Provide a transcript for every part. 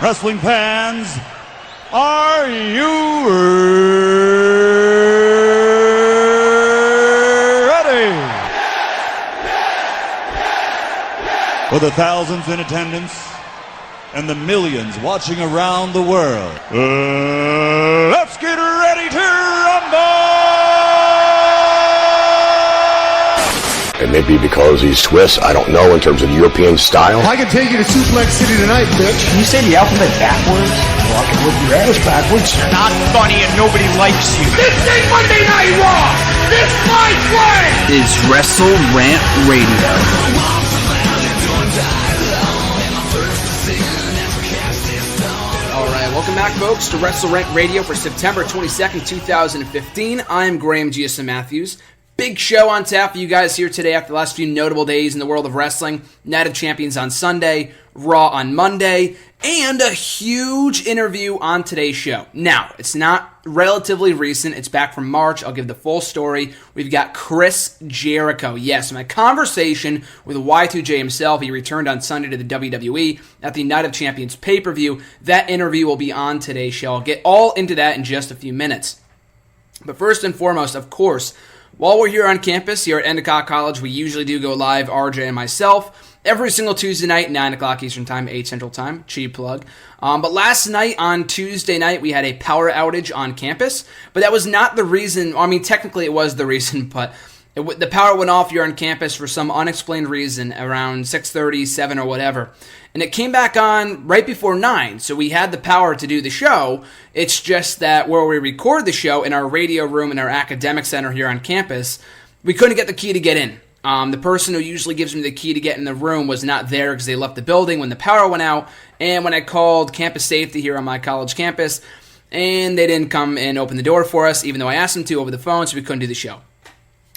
Wrestling fans, are you ready? For the thousands in attendance and the millions watching around the world, let's get ready to rumble! It may be because he's Swiss, I don't know, in terms of European style. I can take you to Suplex City tonight, bitch. Can you say the alphabet backwards? Walking with your ass backwards. You're not funny and nobody likes you. This ain't Monday Night Raw! This my way! Is WrestleRant Radio. Alright, welcome back, folks, to WrestleRant Radio for September 22nd, 2015. I'm Graham G.S. Matthews. Big show on tap for you guys here today after the last few notable days in the world of wrestling. Night of Champions on Sunday, Raw on Monday, and a huge interview on today's show. Now, it's not relatively recent. It's back from March. I'll give the full story. We've got Chris Jericho. Yes, my conversation with Y2J himself. He returned on Sunday to the WWE at the Night of Champions pay-per-view. That interview will be on today's show. I'll get all into that in just a few minutes. But first and foremost, of course, while we're here on campus, here at Endicott College, we usually do go live, RJ and myself, every single Tuesday night, 9 o'clock Eastern Time, 8 Central Time, cheap plug. But last night, on Tuesday night, we had a power outage on campus, but that was not the reason. I mean, technically it was the reason, but the power went off here on campus for some unexplained reason around 6:30, 7 or whatever. And it came back on right before 9, so we had the power to do the show. It's just that where we record the show in our radio room in our academic center here on campus, we couldn't get the key to get in. The person who usually gives me the key to get in the room was not there because they left the building when the power went out. And when I called campus safety here on my college campus, and they didn't come and open the door for us, even though I asked them to over the phone, so we couldn't do the show.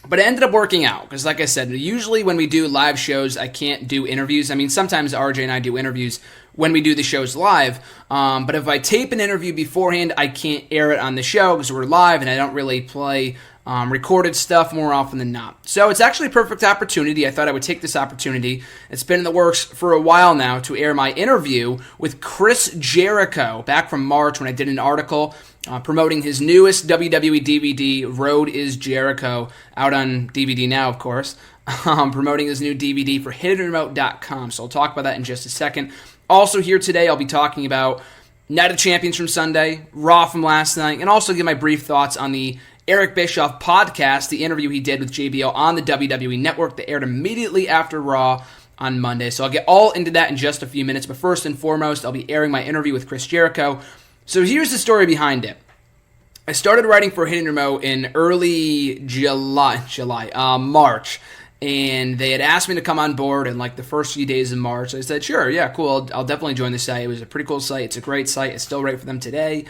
But it ended up working out, because like I said, usually when we do live shows, I can't do interviews. I mean, sometimes RJ and I do interviews when we do the shows live, but if I tape an interview beforehand, I can't air it on the show because we're live, and I don't really play recorded stuff more often than not. So it's actually a perfect opportunity. I thought I would take this opportunity. It's been in the works for a while now to air my interview with Chris Jericho back from March when I did an article promoting his newest WWE DVD, Road is Jericho, out on DVD now, of course, promoting his new DVD for HiddenRemote.com. So I'll talk about that in just a second. Also here today, I'll be talking about Night of Champions from Sunday, Raw from last night, and also give my brief thoughts on the Eric Bischoff podcast, the interview he did with JBL on the WWE Network that aired immediately after Raw on Monday. So I'll get all into that in just a few minutes, but first and foremost, I'll be airing my interview with Chris Jericho. So here's the story behind it. I started writing for Hidden Remote in early March, and they had asked me to come on board in like the first few days of March. I said, sure, yeah, cool, I'll definitely join the site. It was a pretty cool site. It's a great site. It's still right for them today.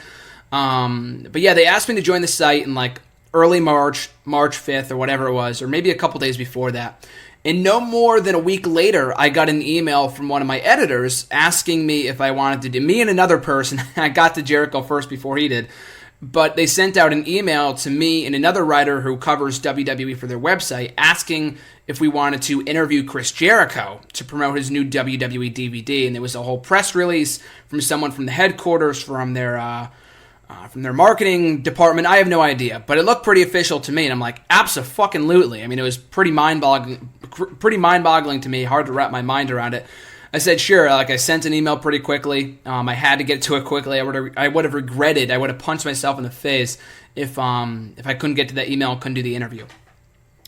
But yeah, they asked me to join the site in like early March 5th or whatever it was, or maybe a couple days before that. And no more than a week later, I got an email from one of my editors asking me if I wanted to do, me and another person, I got to Jericho first before he did, but they sent out an email to me and another writer who covers WWE for their website asking if we wanted to interview Chris Jericho to promote his new WWE DVD. And there was a whole press release from someone from the headquarters, from their marketing department. I have no idea, but it looked pretty official to me, and I'm like, abso-fucking-lutely. I mean, it was pretty mind-boggling to me, hard to wrap my mind around it. I said, sure, like I sent an email pretty quickly. I had to get to it quickly. I would have regretted, I would have punched myself in the face if I couldn't get to that email and couldn't do the interview.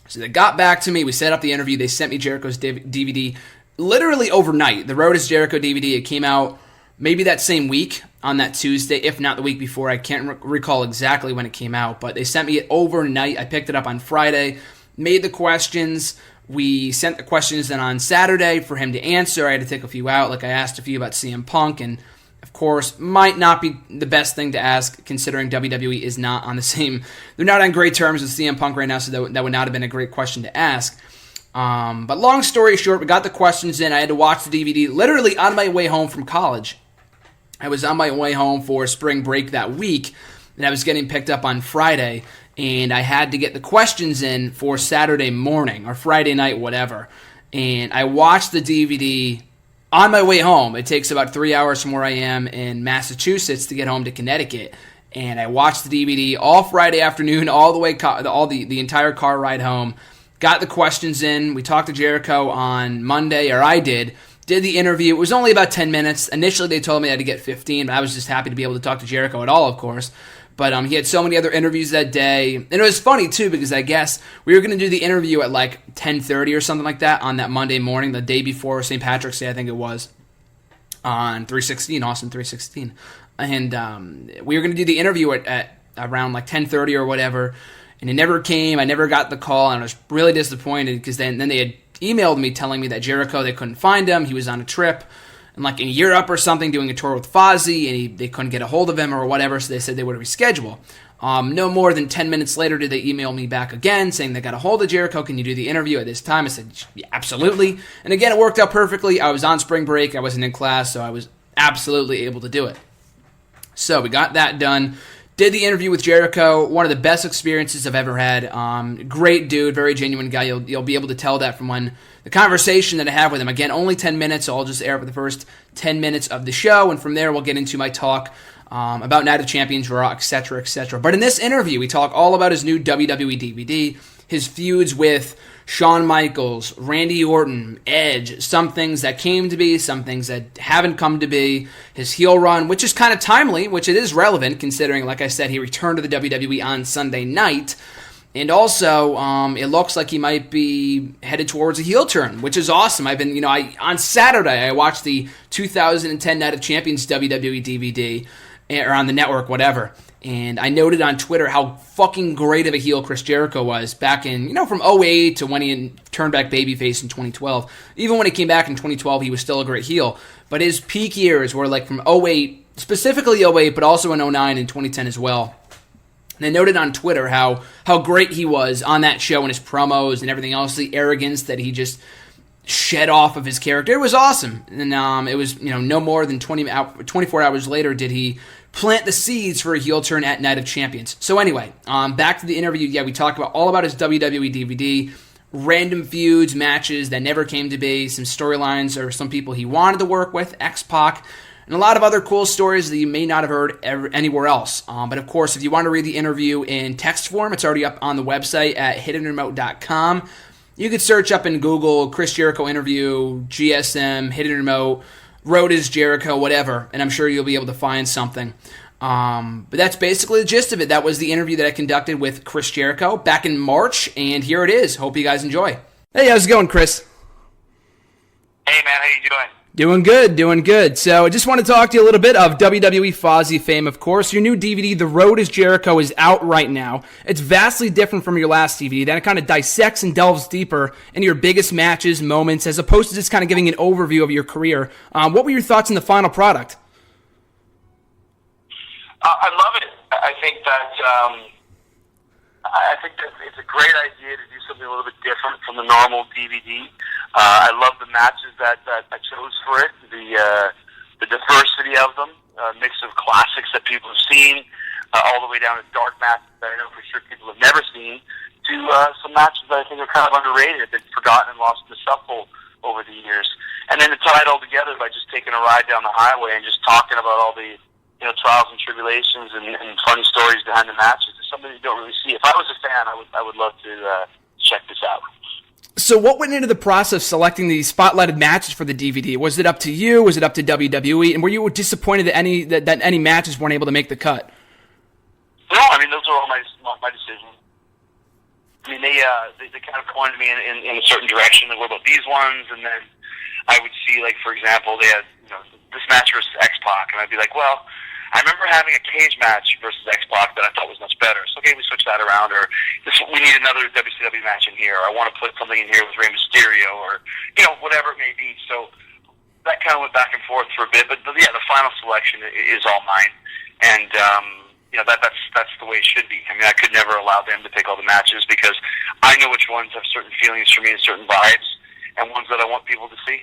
So they got back to me, we set up the interview, they sent me Jericho's DVD literally overnight. The Road is Jericho DVD, it came out maybe that same week on that Tuesday, if not the week before. I can't recall exactly when it came out, but they sent me it overnight. I picked it up on Friday, made the questions. We sent the questions then on Saturday for him to answer. I had to take a few out, like I asked a few about CM Punk, and of course, might not be the best thing to ask considering WWE is not on the same, they're not on great terms with CM Punk right now, so that would not have been a great question to ask. But long story short, we got the questions in. I had to watch the DVD literally on my way home from college. I was on my way home for spring break that week, and I was getting picked up on Friday, and I had to get the questions in for Saturday morning, or Friday night, whatever. And I watched the DVD on my way home, it takes about 3 hours from where I am in Massachusetts to get home to Connecticut. And I watched the DVD all Friday afternoon, all the way, the entire car ride home. Got the questions in. We talked to Jericho on Monday, or I did the interview. It was only about 10 minutes. Initially, they told me I had to get 15, but I was just happy to be able to talk to Jericho at all, of course. But he had so many other interviews that day. And it was funny, too, because I guess we were going to do the interview at like 10:30 or something like that on that Monday morning, the day before St. Patrick's Day, I think it was, on 316, Austin 316. And we were going to do the interview at around like 10:30 or whatever, and it never came. I never got the call, and I was really disappointed because then they had emailed me telling me that Jericho, they couldn't find him. He was on a trip and like in Europe or something doing a tour with Fozzy, and they couldn't get a hold of him or whatever, so they said they would reschedule. No more than 10 minutes later did they email me back again saying they got a hold of Jericho. Can you do the interview at this time? I said, yeah, absolutely. And again, it worked out perfectly. I was on spring break. I wasn't in class, so I was absolutely able to do it. So we got that done. Did the interview with Jericho. One of the best experiences I've ever had. Great dude, very genuine guy. You'll be able to tell that from when the conversation that I have with him. Again, only 10 minutes, so I'll just air for the first 10 minutes of the show, and from there we'll get into my talk about Night of Champions, Raw, etc., etc. But in this interview, we talk all about his new WWE DVD, his feuds with Shawn Michaels, Randy Orton, Edge, some things that came to be, some things that haven't come to be, his heel run, which is kind of timely, which it is relevant considering, like I said, he returned to the WWE on Sunday night, and also it looks like he might be headed towards a heel turn, which is awesome. I've been, on Saturday, I watched the 2010 Night of Champions WWE DVD, or on the network, whatever. And I noted on Twitter how fucking great of a heel Chris Jericho was back in, from 2008 to when he turned back babyface in 2012. Even when he came back in 2012, he was still a great heel. But his peak years were like from 2008, specifically 2008, but also in 2009 and 2010 as well. And I noted on Twitter how great he was on that show and his promos and everything else, the arrogance that he just shed off of his character. It was awesome. And it was, no more than 24 hours later did he plant the seeds for a heel turn at Night of Champions. So anyway, back to the interview. Yeah, we talked about all about his WWE DVD, random feuds, matches that never came to be, some storylines or some people he wanted to work with, X-Pac, and a lot of other cool stories that you may not have heard anywhere else. But of course, if you want to read the interview in text form, it's already up on the website at hiddenremote.com. You could search up in Google, Chris Jericho interview, GSM, Hidden Remote, Road is Jericho, whatever, and I'm sure you'll be able to find something. But that's basically the gist of it. That was the interview that I conducted with Chris Jericho back in March, and here it is. Hope you guys enjoy. Hey, how's it going, Chris? Hey, man, how you doing? Doing good. So I just want to talk to you a little bit of WWE Fozzy fame, of course. Your new DVD, The Road is Jericho, is out right now. It's vastly different from your last DVD. That it kind of dissects and delves deeper into your biggest matches, moments, as opposed to just kind of giving an overview of your career. What were your thoughts on the final product? I love it. I think that it's a great idea to do something a little bit different from the normal DVD. I love the matches that I chose for it, the diversity of them, a mix of classics that people have seen, all the way down to dark matches that I know for sure people have never seen, to some matches that I think are kind of underrated, have been forgotten and lost in the shuffle over the years. And then to tie it all together by just taking a ride down the highway and just talking about all the trials and tribulations and funny stories behind the matches. It's something you don't really see. If I was a fan, I would love to check this out. So what went into the process of selecting the spotlighted matches for the DVD? Was it up to you? Was it up to WWE? And were you disappointed that any matches weren't able to make the cut? No, I mean, those are all my decisions. I mean, they kind of pointed me in a certain direction. Like, what about these ones? And then I would see, like, for example, they had this match versus X-Pac, and I'd be like, well, I remember having a cage match versus X-Pac that I thought was much better. So, okay, we switch that around, or we need another WCW match in here, or I want to put something in here with Rey Mysterio, or, whatever it may be. So that kind of went back and forth for a bit. But, yeah, the final selection is all mine. And, that's the way it should be. I mean, I could never allow them to pick all the matches because I know which ones have certain feelings for me and certain vibes and ones that I want people to see.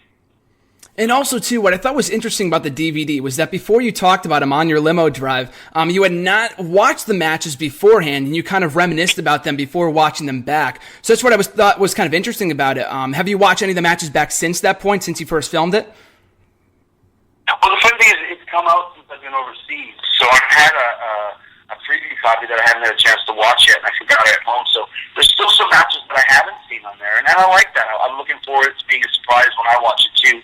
And also, too, what I thought was interesting about the DVD was that before you talked about them on your limo drive, you had not watched the matches beforehand, and you kind of reminisced about them before watching them back. So that's what I thought was kind of interesting about it. Have you watched any of the matches back since that point, since you first filmed it? Well, the funny thing is, it's come out since I've been overseas. So I've had a preview copy that I haven't had a chance to watch yet, and I forgot it at home. So there's still some matches that I haven't seen on there, and I like that. I'm looking forward to being a surprise when I watch it too.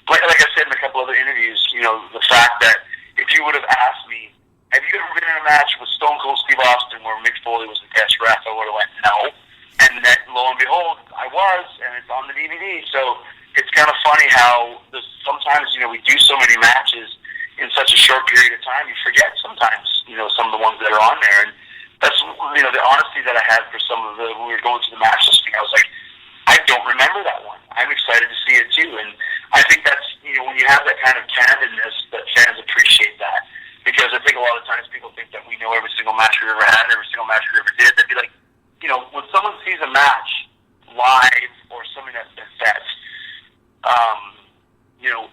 Like I said in a couple other interviews, the fact that if you would have asked me, have you ever been in a match with Stone Cold Steve Austin where Mick Foley was the guest ref, I would have went, no. And then, lo and behold, I was, and it's on the DVD. So it's kind of funny how sometimes, we do so many matches in such a short period of time, you forget sometimes, some of the ones that are on there. And that's, the honesty that I had for some of when we were going through the match listing, I was like, I don't remember that one. I'm excited to see it too. And I think that's, when you have that kind of candidness, that fans appreciate that. Because I think a lot of times people think that we know every single match we ever had, every single match we ever did. They'd be like, when someone sees a match live or something that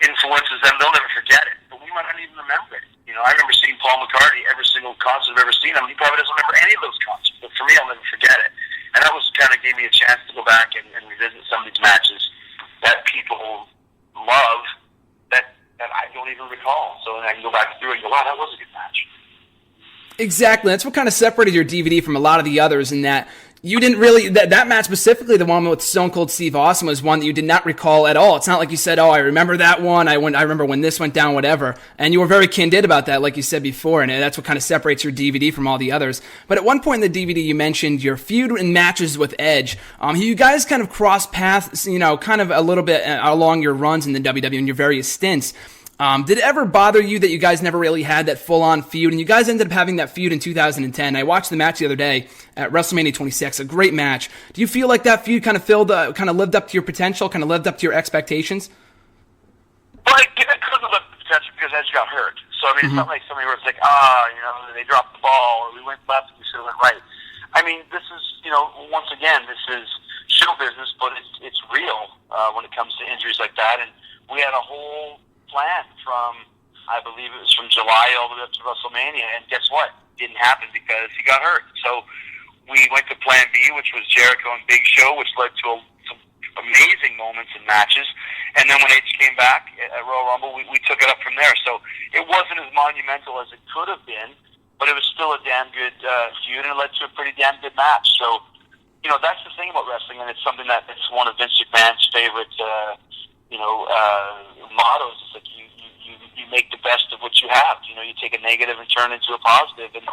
influences them, they'll never forget it. But we might not even remember it. I remember seeing Paul McCartney every single concert I've ever seen him. He probably doesn't remember any of those concerts. But for me, I'll never forget it. And that was kind of gave me a chance to go back and revisit some of these matches that people love that I don't even recall. So then I can go back through and go, wow, that was a good match. Exactly. That's what kind of separated your DVD from a lot of the others, in that you didn't really, that match specifically, the one with Stone Cold Steve Austin, was one that you did not recall at all. It's not like you said, oh, I remember that one, I remember when this went down, whatever. And you were very candid about that, like you said before, and that's what kind of separates your DVD from all the others. But at one point in the DVD, you mentioned your feud and matches with Edge. You guys kind of crossed paths, kind of a little bit along your runs in the WWE and your various stints. Did it ever bother you that you guys never really had that full-on feud? And you guys ended up having that feud in 2010. I watched the match the other day at WrestleMania 26, a great match. Do you feel like that feud kind of lived up to your potential, kind of lived up to your expectations? Well, it couldn't live up to potential because Edge got hurt. So, I mean, it's not like somebody where it's like, they dropped the ball, or we went left and we should have went right. I mean, this is, once again, this is show business, but it's real when it comes to injuries like that. And we had a whole plan from, I believe it was from July all the way up to WrestleMania, and guess what? Didn't happen because he got hurt. So we went to Plan B, which was Jericho and Big Show, which led to some amazing moments and matches. And then when Edge came back at Royal Rumble, we took it up from there. So it wasn't as monumental as it could have been, but it was still a damn good feud, and it led to a pretty damn good match. So, that's the thing about wrestling, and it's something it's one of Vince McMahon's favorite mottos. It's like you make the best of what you have. You take a negative and turn it into a positive, and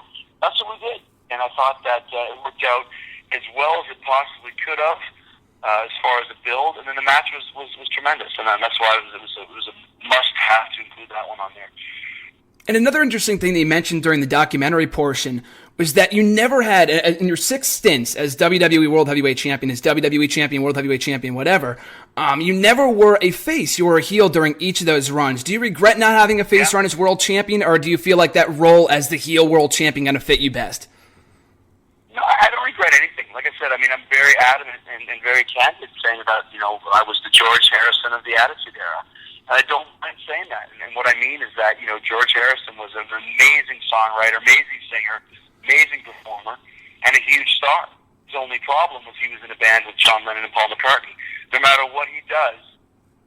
that's what we did. And I thought that it worked out as well as it possibly could have, as far as the build. And then the match was tremendous, and that's why it was a must-have to include that one on there. And another interesting thing that you mentioned during the documentary portion was that you never had, in your 6 stints as WWE World Heavyweight Champion, as WWE Champion, World Heavyweight Champion, whatever, you never were a face. You were a heel during each of those runs. Do you regret not having a face run as World Champion, or do you feel like that role as the heel World Champion going to fit you best? No, I don't regret anything. Like I said, I mean, I'm very adamant and very candid saying about, I was the George Harrison of the Attitude Era. And I don't mind saying that. And what I mean is that, George Harrison was an amazing songwriter, amazing singer, amazing performer, and a huge star. His only problem was he was in a band with John Lennon and Paul McCartney. No matter what he does,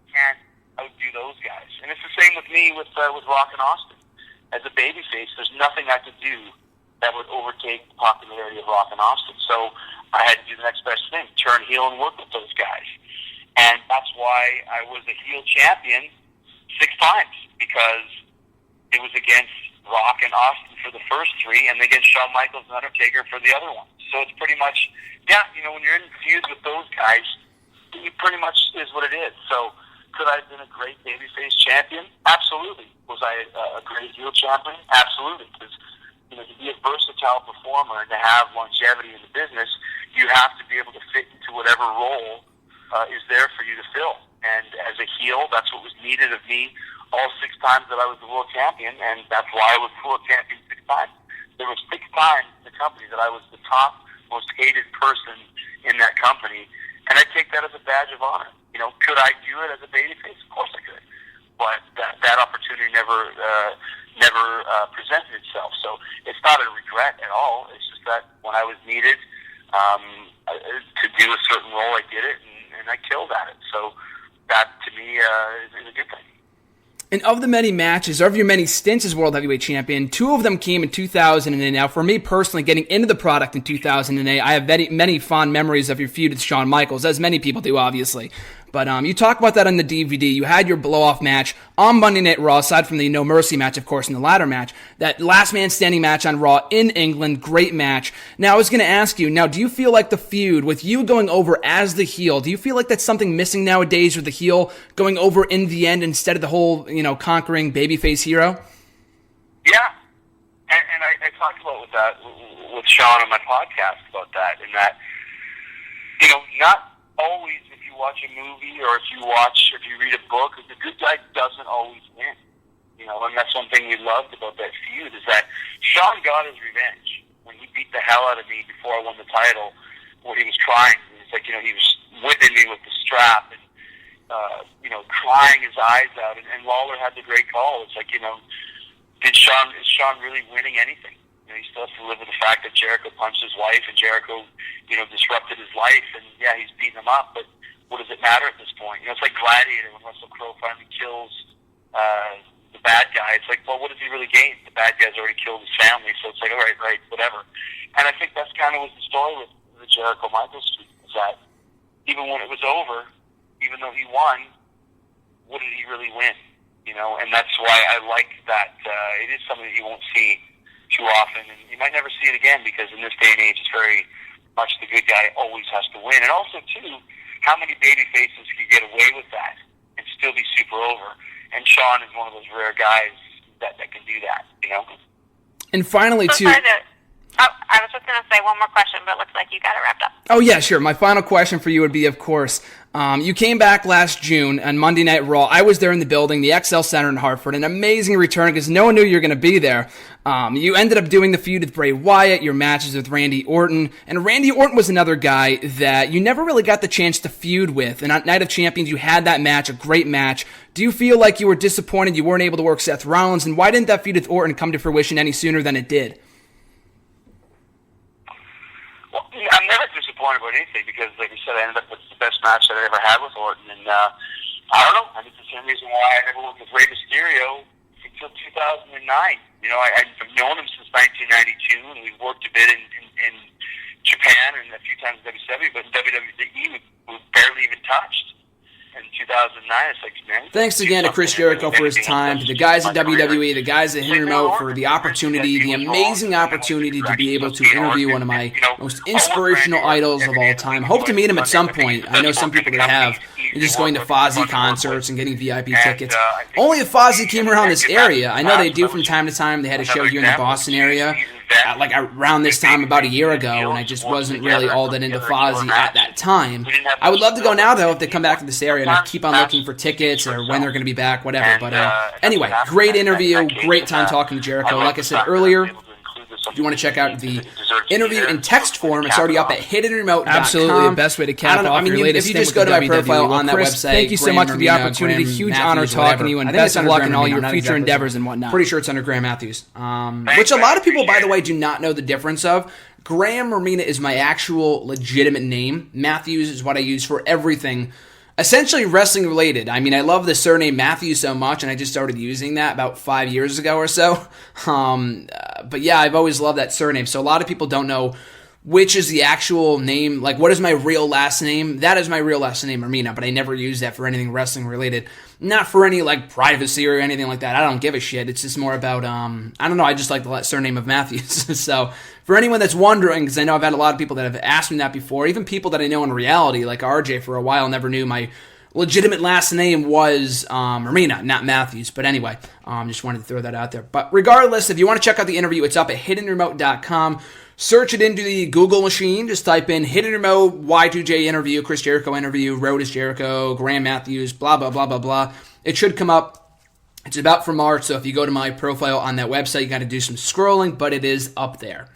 he can't outdo those guys. And it's the same with me with Rock and Austin. As a babyface, there's nothing I could do that would overtake the popularity of Rock and Austin. So I had to do the next best thing, turn heel and work with those guys. And that's why I was a heel champion 6 times, because it was against Rock and Austin for the first 3, and against Shawn Michaels and Undertaker for the other one. So it's pretty much, when you're in feuds with those guys, it pretty much is what it is. So could I have been a great babyface champion? Absolutely. Was I a great heel champion? Absolutely. Because, to be a versatile performer and to have longevity in the business, you have to be able to fit into whatever role is there for you to fill. And as a heel, that's what was needed of me all 6 times that I was the world champion, and that's why I was the world champion 6 times. There were 6 times in the company that I was the top, most hated person in that company, and I take that as a badge of honor. Could I do it as a babyface? Of course I could. But that opportunity never presented itself. So it's not a regret at all. It's just that when I was needed to do a certain role, I did it, and I killed at it. So that, to me, is a good thing. And of the many matches, or of your many stints as World Heavyweight Champion, 2 of them came in 2008. Now, for me personally, getting into the product in 2008, I have many fond memories of your feud with Shawn Michaels, as many people do, obviously. But you talk about that on the DVD. You had your blow-off match on Monday Night Raw, aside from the No Mercy match, of course, in the ladder match. That last man standing match on Raw in England, great match. Now, I was going to ask you, now, do you feel like the feud, with you going over as the heel, do you feel like that's something missing nowadays with the heel going over in the end instead of the whole, conquering babyface hero? Yeah. And I talked about with Shawn on my podcast about that, in that, not always if you watch a movie or if you read a book, the good guy doesn't always win. And that's one thing we loved about that feud, is that Shawn got his revenge when he beat the hell out of me before I won the title, where he was crying. It's like, he was whipping me with the strap and, crying his eyes out. And Lawler had the great call. It's like, is Shawn really winning anything? He still has to live with the fact that Jericho punched his wife and Jericho, disrupted his life, and yeah, he's beating him up, but what does it matter at this point? It's like Gladiator when Russell Crowe finally kills the bad guy. It's like, well, what does he really gain? The bad guy's already killed his family, so it's like, all right, whatever. And I think that's kind of was the story with the Jericho Michaels feud, is that even when it was over, even though he won, what did he really win? And that's why I like that. It is something that you won't see too often, and you might never see it again, because in this day and age, it's very much the good guy always has to win. And also, too, how many baby faces can get away with that and still be super over? And Shawn is one of those rare guys that can do that, And finally, too... I was just going to say one more question, but it looks like you got it wrapped up. Oh, yeah, sure. My final question for you would be, of course, you came back last June on Monday Night Raw. I was there in the building, the XL Center in Hartford. An amazing return because no one knew you were going to be there. You ended up doing the feud with Bray Wyatt, your matches with Randy Orton. And Randy Orton was another guy that you never really got the chance to feud with. And on Night of Champions, you had that match, a great match. Do you feel like you were disappointed you weren't able to work Seth Rollins? And why didn't that feud with Orton come to fruition any sooner than it did? Well, I'm never disappointed about anything because, like you said, I ended up with the best match that I ever had with Orton. And I don't know. I think it's the same reason why I never worked with Rey Mysterio until 2009. I've known him since 1992, and we've worked a bit in Japan and a few times in WCW, but in WWE we barely even touched. In 2009, it's like, man. Thanks again to Chris Jericho for his time, to the guys at WWE, the guys at Hidden Remote for the opportunity, the amazing opportunity to be able to interview one of my most inspirational idols of all time. Hope to meet him at some point. I know some people that have. Just going to Fozzy concerts and getting VIP tickets. Only if Fozzy came around this area. I know they do from time to time. They had a show here in the Boston area. Around this time about a year ago, and I just wasn't really all that into Fozzy at that time. I would love to go now, though, if they come back to this area, and I keep on looking for tickets or when they're going to be back, whatever. But anyway, great interview, great time talking to Jericho. Like I said earlier, if you want to check out the interview in text form, it's already up at hiddenremote.com. Absolutely, the best way to cap off your latest. If you just go to my profile on that website, thank you so much for the opportunity. Huge honor talking to you, and best of luck in all your future endeavors and whatnot. Pretty sure it's under Graham Matthews, which a lot of people, by the way, do not know the difference of. Graham Romina is my actual legitimate name. Matthews is what I use for everything. Essentially wrestling related. I mean, I love the surname Matthews so much, and I just started using that about 5 years ago or so. But yeah, I've always loved that surname. So a lot of people don't know which is the actual name. Like, what is my real last name? That is my real last name, Romina, but I never use that for anything wrestling related. Not for any, privacy or anything like that. I don't give a shit. It's just more about, I don't know, I just like the surname of Matthews. So, for anyone that's wondering, because I know I've had a lot of people that have asked me that before, even people that I know in reality, like RJ for a while, never knew my legitimate last name was Romina, not Matthews. But anyway, just wanted to throw that out there. But regardless, if you want to check out the interview, it's up at hiddenremote.com. Search it into the Google machine. Just type in Hidden Remote, Y2J interview, Chris Jericho interview, Road is Jericho, Graham Matthews, blah, blah, blah, blah, blah. It should come up. It's about from March, so if you go to my profile on that website, you got to do some scrolling, but it is up there.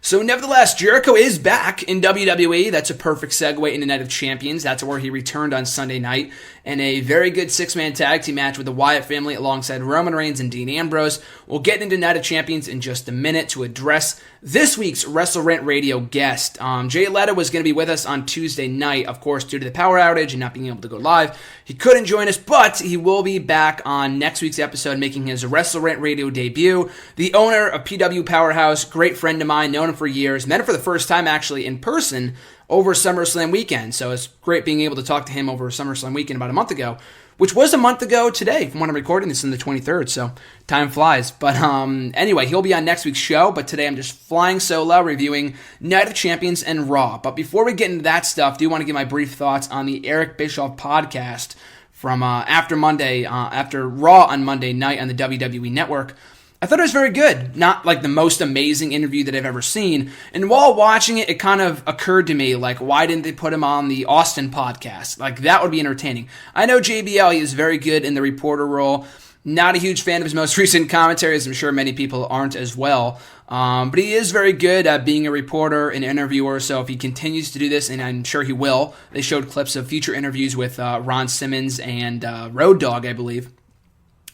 So nevertheless, Jericho is back in WWE. That's a perfect segue into Night of Champions. That's where he returned on Sunday night in a very good six-man tag team match with the Wyatt family alongside Roman Reigns and Dean Ambrose. We'll get into Night of Champions in just a minute to address this week's WrestleRant Radio guest. Jay Letta was going to be with us on Tuesday night, of course, due to the power outage and not being able to go live. He couldn't join us, but he will be back on next week's episode making his WrestleRant Radio debut. The owner of PW Powerhouse, great friend of mine, known him for years, met him for the first time actually in person over SummerSlam weekend. So it's great being able to talk to him over SummerSlam weekend about a month ago, which was a month ago today from when I'm recording this on the 23rd, so time flies. But anyway, he'll be on next week's show, but today I'm just flying solo reviewing Night of Champions and Raw. But before we get into that stuff, I do want to give my brief thoughts on the Eric Bischoff podcast from after Raw on Monday night on the WWE Network. I thought it was very good. Not like the most amazing interview that I've ever seen. And while watching it, it kind of occurred to me, like, why didn't they put him on the Austin podcast? Like, that would be entertaining. I know JBL, he is very good in the reporter role. Not a huge fan of his most recent commentaries. I'm sure many people aren't as well. But he is very good at being a reporter and interviewer. So if he continues to do this, and I'm sure he will, they showed clips of future interviews with Ron Simmons and Road Dogg, I believe.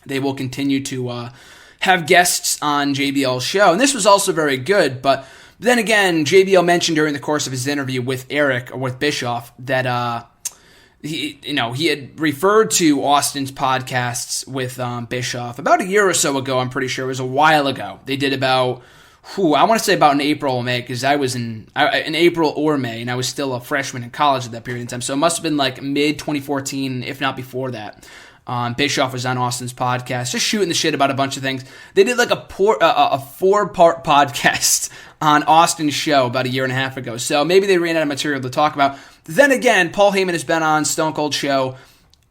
They will continue to have guests on JBL's show. And this was also very good, but then again, JBL mentioned during the course of his interview with Eric, or with Bischoff, that he had referred to Austin's podcasts with Bischoff about a year or so ago. I'm pretty sure it was a while ago. They did about, I want to say about in April or May, because I was in April or May, and I was still a freshman in college at that period in time. So it must have been like mid-2014, if not before that. Bischoff was on Austin's podcast, just shooting the shit about a bunch of things. They did like a 4-part podcast on Austin's show about a year and a half ago. So maybe they ran out of material to talk about. Then again, Paul Heyman has been on Stone Cold show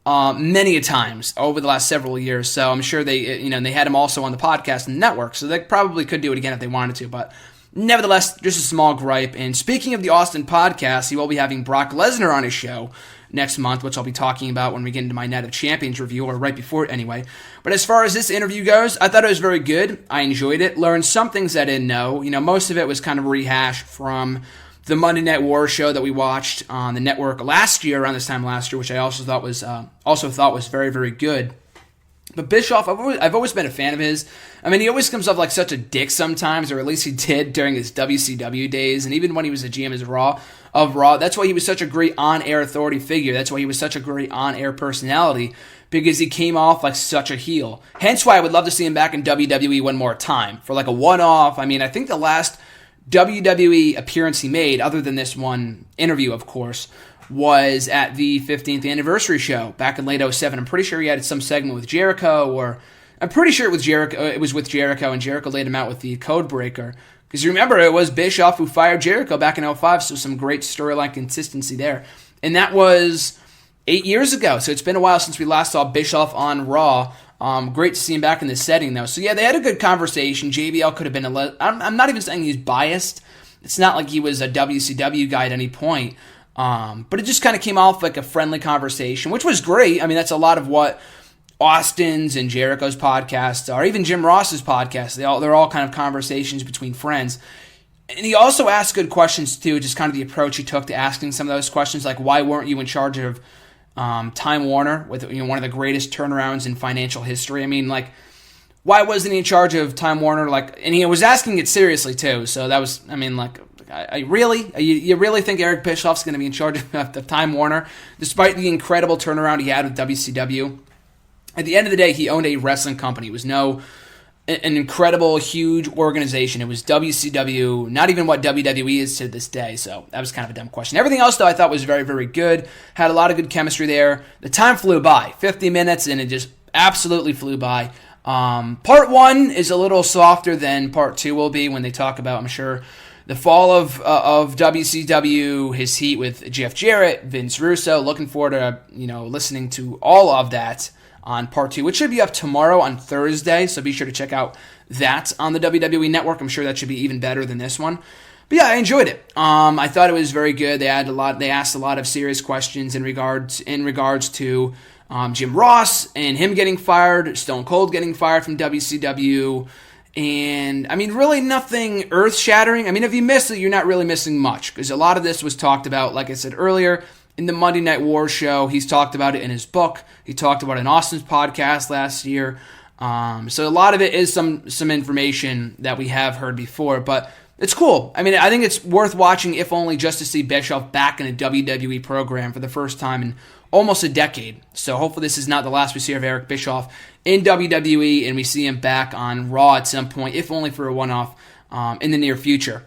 many a times over the last several years. So I'm sure they had him also on the podcast and the network. So they probably could do it again if they wanted to. But nevertheless, just a small gripe. And speaking of the Austin podcast, he will be having Brock Lesnar on his show next month, which I'll be talking about when we get into my Night of Champions review, or right before it anyway. But as far as this interview goes, I thought it was very good. I enjoyed it. Learned some things I didn't know. Most of it was kind of rehash from the Monday Night War show that we watched on the network last year, around this time last year, which I also thought was very, very good. But Bischoff, I've always been a fan of his. I mean, he always comes off like such a dick sometimes, or at least he did during his WCW days, and even when he was a GM of Raw. That's why he was such a great on-air authority figure. That's why he was such a great on-air personality, because he came off like such a heel. Hence why I would love to see him back in WWE one more time for like a one-off. I mean, I think the last WWE appearance he made, other than this one interview, of course, was at the 15th anniversary show back in late 2007. I'm pretty sure he had some segment with Jericho, or I'm pretty sure it was with Jericho, and Jericho laid him out with the code breaker. Because you remember, it was Bischoff who fired Jericho back in 2005, so some great storyline consistency there. And that was 8 years ago, so it's been a while since we last saw Bischoff on Raw. Great to see him back in this setting, though. So yeah, they had a good conversation. JBL could have been I'm not even saying he's biased. It's not like he was a WCW guy at any point. But it just kind of came off like a friendly conversation, which was great. I mean, that's a lot of what Austin's and Jericho's podcasts are, even Jim Ross's podcast. They're all kind of conversations between friends. And he also asked good questions too, just kind of the approach he took to asking some of those questions, like why weren't you in charge of Time Warner with one of the greatest turnarounds in financial history? I mean, like, why wasn't he in charge of Time Warner? Like, and he was asking it seriously too. So that was, I mean, like, you really think Eric Bischoff's going to be in charge of Time Warner, despite the incredible turnaround he had with WCW? At the end of the day, he owned a wrestling company. It was an incredible, huge organization. It was WCW, not even what WWE is to this day. So that was kind of a dumb question. Everything else, though, I thought was very, very good. Had a lot of good chemistry there. The time flew by, 50 minutes, and it just absolutely flew by. Part 1 is a little softer than Part 2 will be when they talk about, I'm sure, the fall of WCW, his heat with Jeff Jarrett, Vince Russo. Looking forward to listening to all of that on Part 2, which should be up tomorrow on Thursday, so be sure to check out that on the WWE Network. I'm sure that should be even better than this one. But yeah, I enjoyed it. I thought it was very good. They asked a lot of serious questions in regards to Jim Ross and him getting fired, Stone Cold getting fired from WCW, And, I mean, really nothing earth-shattering. I mean, if you miss it, you're not really missing much, because a lot of this was talked about, like I said earlier, in the Monday Night War show. He's talked about it in his book. He talked about it in Austin's podcast last year. So a lot of it is some information that we have heard before, but it's cool. I mean, I think it's worth watching, if only just to see Bischoff back in a WWE program for the first time in almost a decade. So hopefully this is not the last we see of Eric Bischoff in WWE, and we see him back on Raw at some point, if only for a one-off in the near future.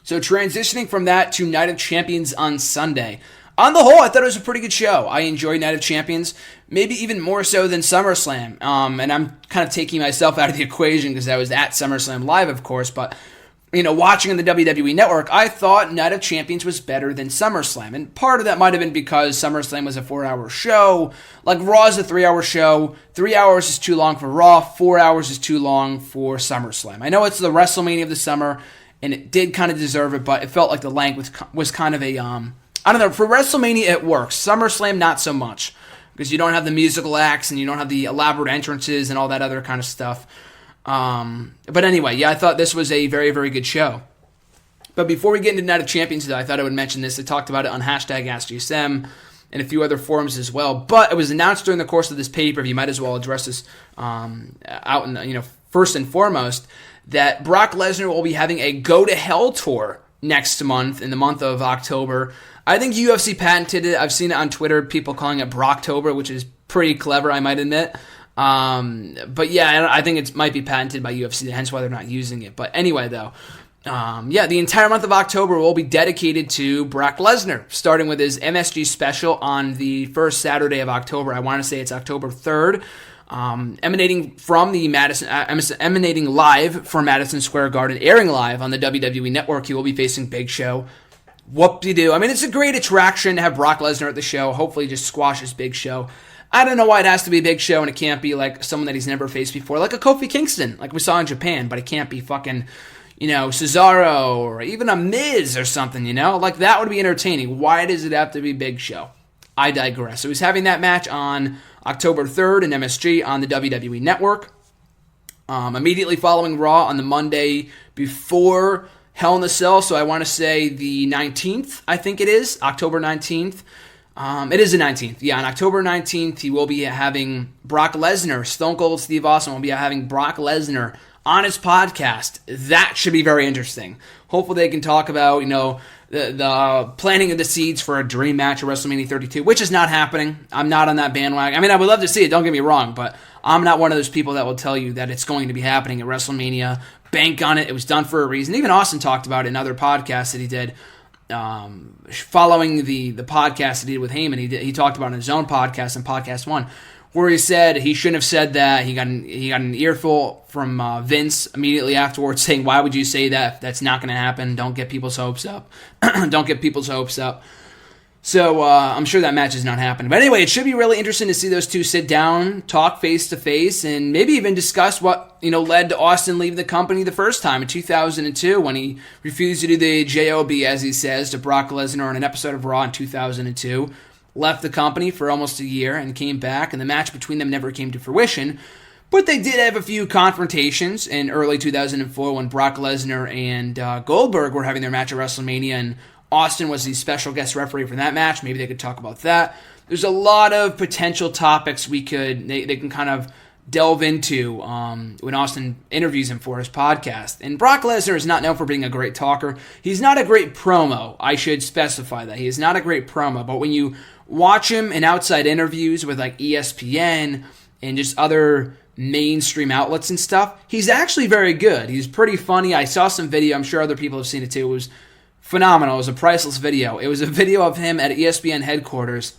So transitioning from that to Night of Champions on Sunday. On the whole, I thought it was a pretty good show. I enjoyed Night of Champions, maybe even more so than SummerSlam. And I'm kind of taking myself out of the equation because I was at SummerSlam Live, of course, but watching on the WWE Network, I thought Night of Champions was better than SummerSlam. And part of that might have been because SummerSlam was a 4-hour show. Like, Raw is a 3-hour show. 3 hours is too long for Raw. 4 hours is too long for SummerSlam. I know it's the WrestleMania of the summer, and it did kind of deserve it, but it felt like the length was kind of a, I don't know, for WrestleMania it works. SummerSlam, not so much, because you don't have the musical acts, and you don't have the elaborate entrances and all that other kind of stuff. But anyway, yeah, I thought this was a very, very good show. But before we get into Night of Champions, I thought I would mention this. I talked about it on #AskGSM and a few other forums as well. But it was announced during the course of this pay-per-view. Might as well address this out in first and foremost, that Brock Lesnar will be having a Go to Hell tour next month, in the month of October. I think UFC patented it. I've seen it on Twitter, people calling it Brocktober, which is pretty clever, I might admit. But yeah, I think it might be patented by UFC, hence why they're not using it. But anyway, though, the entire month of October will be dedicated to Brock Lesnar, starting with his MSG special on the first Saturday of October. I want to say it's October 3rd, emanating live from Madison Square Garden, airing live on the WWE Network. He will be facing Big Show. Whoop-de-doo. I mean, it's a great attraction to have Brock Lesnar at the show. Hopefully just squashes Big Show. I don't know why it has to be a Big Show and it can't be like someone that he's never faced before, like a Kofi Kingston, like we saw in Japan, but it can't be fucking, Cesaro or even a Miz or something, Like, that would be entertaining. Why does it have to be Big Show? I digress. So he's having that match on October 3rd in MSG on the WWE Network. Immediately following Raw on the Monday before Hell in a Cell, so I want to say the 19th, I think it is, October 19th. It is the 19th. Yeah, on October 19th, he will be having Brock Lesnar. Stone Cold Steve Austin will be having Brock Lesnar on his podcast. That should be very interesting. Hopefully they can talk about, the planting of the seeds for a dream match at WrestleMania 32, which is not happening. I'm not on that bandwagon. I mean, I would love to see it, don't get me wrong, but I'm not one of those people that will tell you that it's going to be happening at WrestleMania. Bank on it. It was done for a reason. Even Austin talked about it in other podcasts that he did. Following the podcast that he did with Heyman, he talked about it in his own podcast, in Podcast 1, where he said he shouldn't have said that. He got an earful from Vince immediately afterwards saying, why would you say that if that's not going to happen? Don't get people's hopes up. Don't get people's hopes up. So I'm sure that match is not happening. But anyway, it should be really interesting to see those two sit down, talk face-to-face, and maybe even discuss what led to Austin leaving the company the first time in 2002 when he refused to do the JOB, as he says, to Brock Lesnar on an episode of Raw in 2002. Left the company for almost a year and came back, and the match between them never came to fruition. But they did have a few confrontations in early 2004 when Brock Lesnar and Goldberg were having their match at WrestleMania, and Austin was the special guest referee for that match. Maybe they could talk about that. There's a lot of potential topics they can kind of delve into when Austin interviews him for his podcast. And Brock Lesnar is not known for being a great talker. He's not a great promo. I should specify that. He is not a great promo. But when you watch him in outside interviews with like ESPN and just other mainstream outlets and stuff, he's actually very good. He's pretty funny. I saw some video. I'm sure other people have seen it too. It was phenomenal. It was a priceless video. It was a video of him at ESPN headquarters,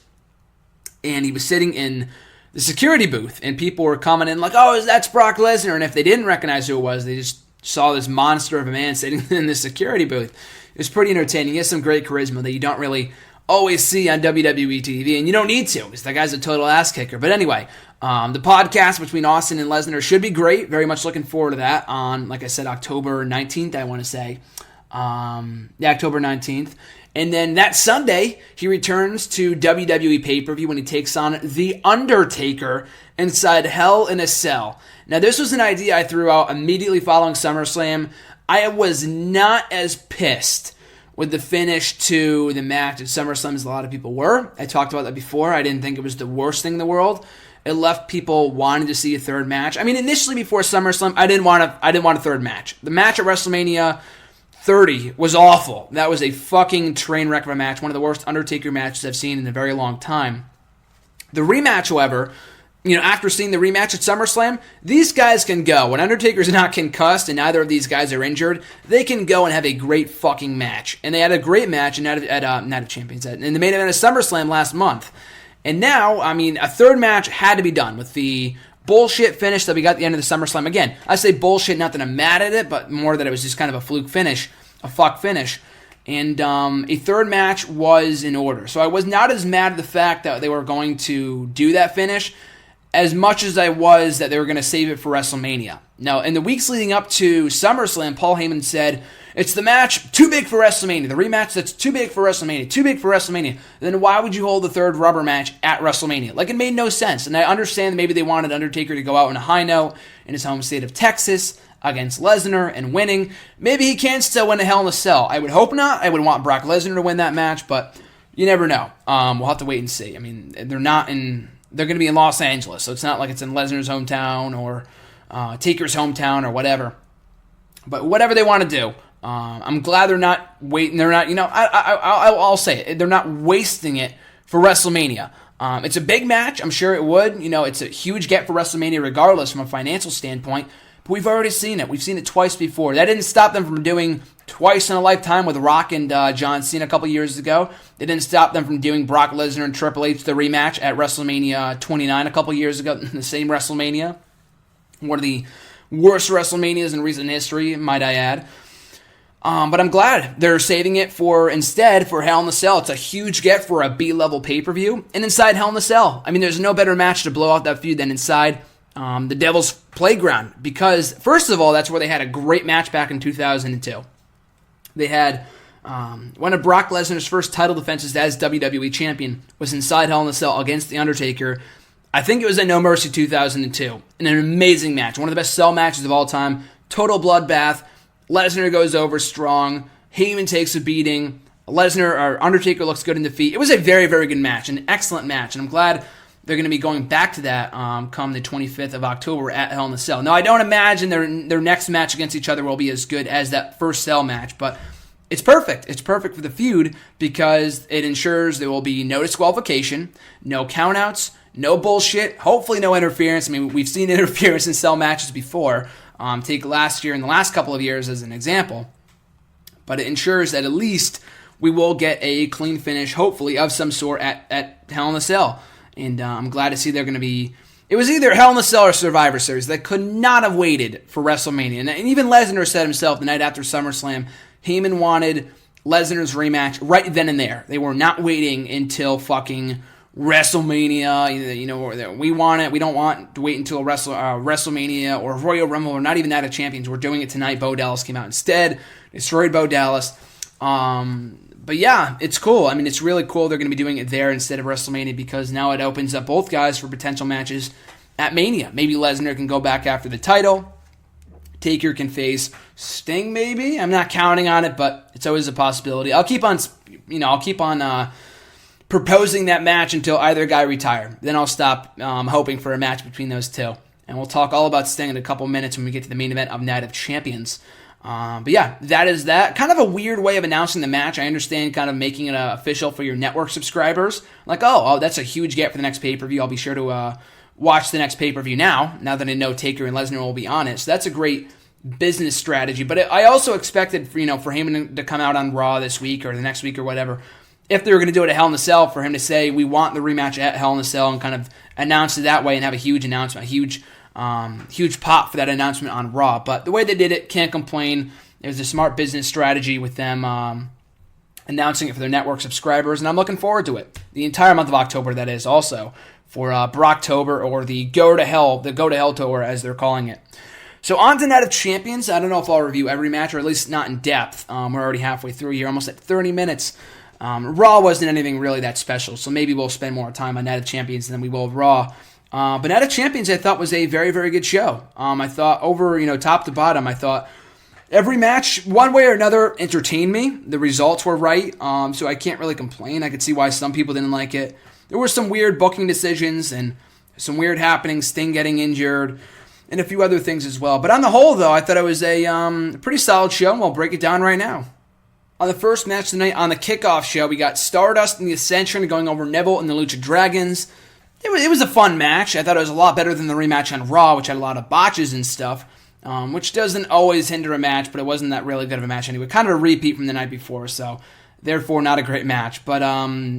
and he was sitting in the security booth, and people were coming in like, oh, that's Brock Lesnar, and if they didn't recognize who it was, they just saw this monster of a man sitting in the security booth. It was pretty entertaining. He has some great charisma that you don't really always see on WWE TV, and you don't need to, because that guy's a total ass kicker. But anyway, the podcast between Austin and Lesnar should be great. Very much looking forward to that on, like I said, October 19th, I want to say. October 19th. And then that Sunday, he returns to WWE pay-per-view when he takes on The Undertaker inside Hell in a Cell. Now, this was an idea I threw out immediately following SummerSlam. I was not as pissed with the finish to the match at SummerSlam as a lot of people were. I talked about that before. I didn't think it was the worst thing in the world. It left people wanting to see a third match. I mean, initially before SummerSlam, I didn't want a third match. The match at WrestleMania 30 was awful. That was a fucking train wreck of a match. One of the worst Undertaker matches I've seen in a very long time. The rematch, however, after seeing the rematch at SummerSlam, these guys can go. When Undertaker's not concussed and neither of these guys are injured, they can go and have a great fucking match. And they had a great match in Night of Champions in the main event of SummerSlam last month. And now, a third match had to be done with the bullshit finish that we got at the end of the SummerSlam. Again, I say bullshit, not that I'm mad at it, but more that it was just kind of a fluke finish, a fuck finish. And a third match was in order. So I was not as mad at the fact that they were going to do that finish as much as I was that they were going to save it for WrestleMania. Now, in the weeks leading up to SummerSlam, Paul Heyman said, it's the match too big for WrestleMania. The rematch that's too big for WrestleMania. Too big for WrestleMania. Then why would you hold the third rubber match at WrestleMania? Like, it made no sense. And I understand maybe they wanted Undertaker to go out on a high note in his home state of Texas against Lesnar and winning. Maybe he can still win a Hell in a Cell. I would hope not. I would want Brock Lesnar to win that match, but you never know. We'll have to wait and see. I mean, they're going to be in Los Angeles, so it's not like it's in Lesnar's hometown or Taker's hometown or whatever. But whatever they want to do, I'm glad they're not waiting. They're not, I'll say it. They're not wasting it for WrestleMania. It's a big match. I'm sure it would. It's a huge get for WrestleMania regardless from a financial standpoint. But we've already seen it. We've seen it twice before. That didn't stop them from doing twice in a lifetime with Rock and John Cena a couple years ago. It didn't stop them from doing Brock Lesnar and Triple H, the rematch at WrestleMania 29 a couple years ago, the same WrestleMania. One of the worst WrestleManias in recent history, might I add. But I'm glad they're saving it instead for Hell in a Cell. It's a huge get for a B-level pay-per-view. And inside Hell in a Cell, there's no better match to blow out that feud than inside the Devil's Playground. Because, first of all, that's where they had a great match back in 2002. They had one of Brock Lesnar's first title defenses as WWE Champion was inside Hell in a Cell against The Undertaker. I think it was at No Mercy 2002. And an amazing match. One of the best cell matches of all time. Total bloodbath. Lesnar goes over strong. Heyman takes a beating. Undertaker looks good in defeat. It was a very, very good match. An excellent match. And I'm glad they're going to be going back to that come the 25th of October at Hell in a Cell. Now, I don't imagine their next match against each other will be as good as that first Cell match, but it's perfect. It's perfect for the feud because it ensures there will be no disqualification, no countouts, no bullshit, hopefully no interference. We've seen interference in Cell matches before. Take last year and the last couple of years as an example. But it ensures that at least we will get a clean finish, hopefully, of some sort at Hell in a Cell. And I'm glad to see they're going to be... It was either Hell in a Cell or Survivor Series. They could not have waited for WrestleMania. And even Lesnar said himself the night after SummerSlam, Heyman wanted Lesnar's rematch right then and there. They were not waiting until fucking WrestleMania. We want it. We don't want to wait until WrestleMania or Royal Rumble or not even Night of Champions. We're doing it tonight. Bo Dallas came out instead. Destroyed Bo Dallas. But yeah, it's cool. It's really cool they're going to be doing it there instead of WrestleMania because now it opens up both guys for potential matches at Mania. Maybe Lesnar can go back after the title. Taker can face Sting, maybe. I'm not counting on it, but it's always a possibility. I'll keep on proposing that match until either guy retire. Then I'll stop hoping for a match between those two. And we'll talk all about Sting in a couple minutes when we get to the main event of Night of Champions. But yeah, that is that. Kind of a weird way of announcing the match. I understand kind of making it official for your network subscribers. Like, oh, that's a huge get for the next pay-per-view. I'll be sure to watch the next pay-per-view now that I know Taker and Lesnar will be on it. So that's a great business strategy. But I also expected, for Heyman to come out on Raw this week or the next week or whatever, if they were going to do it at Hell in a Cell, for him to say, we want the rematch at Hell in a Cell and kind of announce it that way and have a huge announcement, a huge pop for that announcement on Raw. But the way they did it, can't complain. It was a smart business strategy with them announcing it for their network subscribers, and I'm looking forward to it. The entire month of October, that is, also, for Brocktober, or the Go to Hell Tour, as they're calling it. So on to Night of Champions. I don't know if I'll review every match, or at least not in depth. We're already halfway through here, almost at 30 minutes. Raw wasn't anything really that special, so maybe we'll spend more time on Night of Champions than we will with Raw. But Night of Champions, I thought, was a very, very good show. I thought over, top to bottom, I thought every match, one way or another, entertained me. The results were right, so I can't really complain. I could see why some people didn't like it. There were some weird booking decisions and some weird happenings, Sting getting injured, and a few other things as well. But on the whole, though, I thought it was a pretty solid show, and we'll break it down right now. On the first match tonight, on the kickoff show, we got Stardust and the Ascension going over Neville and the Lucha Dragons. It was a fun match. I thought it was a lot better than the rematch on Raw, which had a lot of botches and stuff, which doesn't always hinder a match, but it wasn't that really good of a match anyway. Kind of a repeat from the night before, so therefore not a great match. But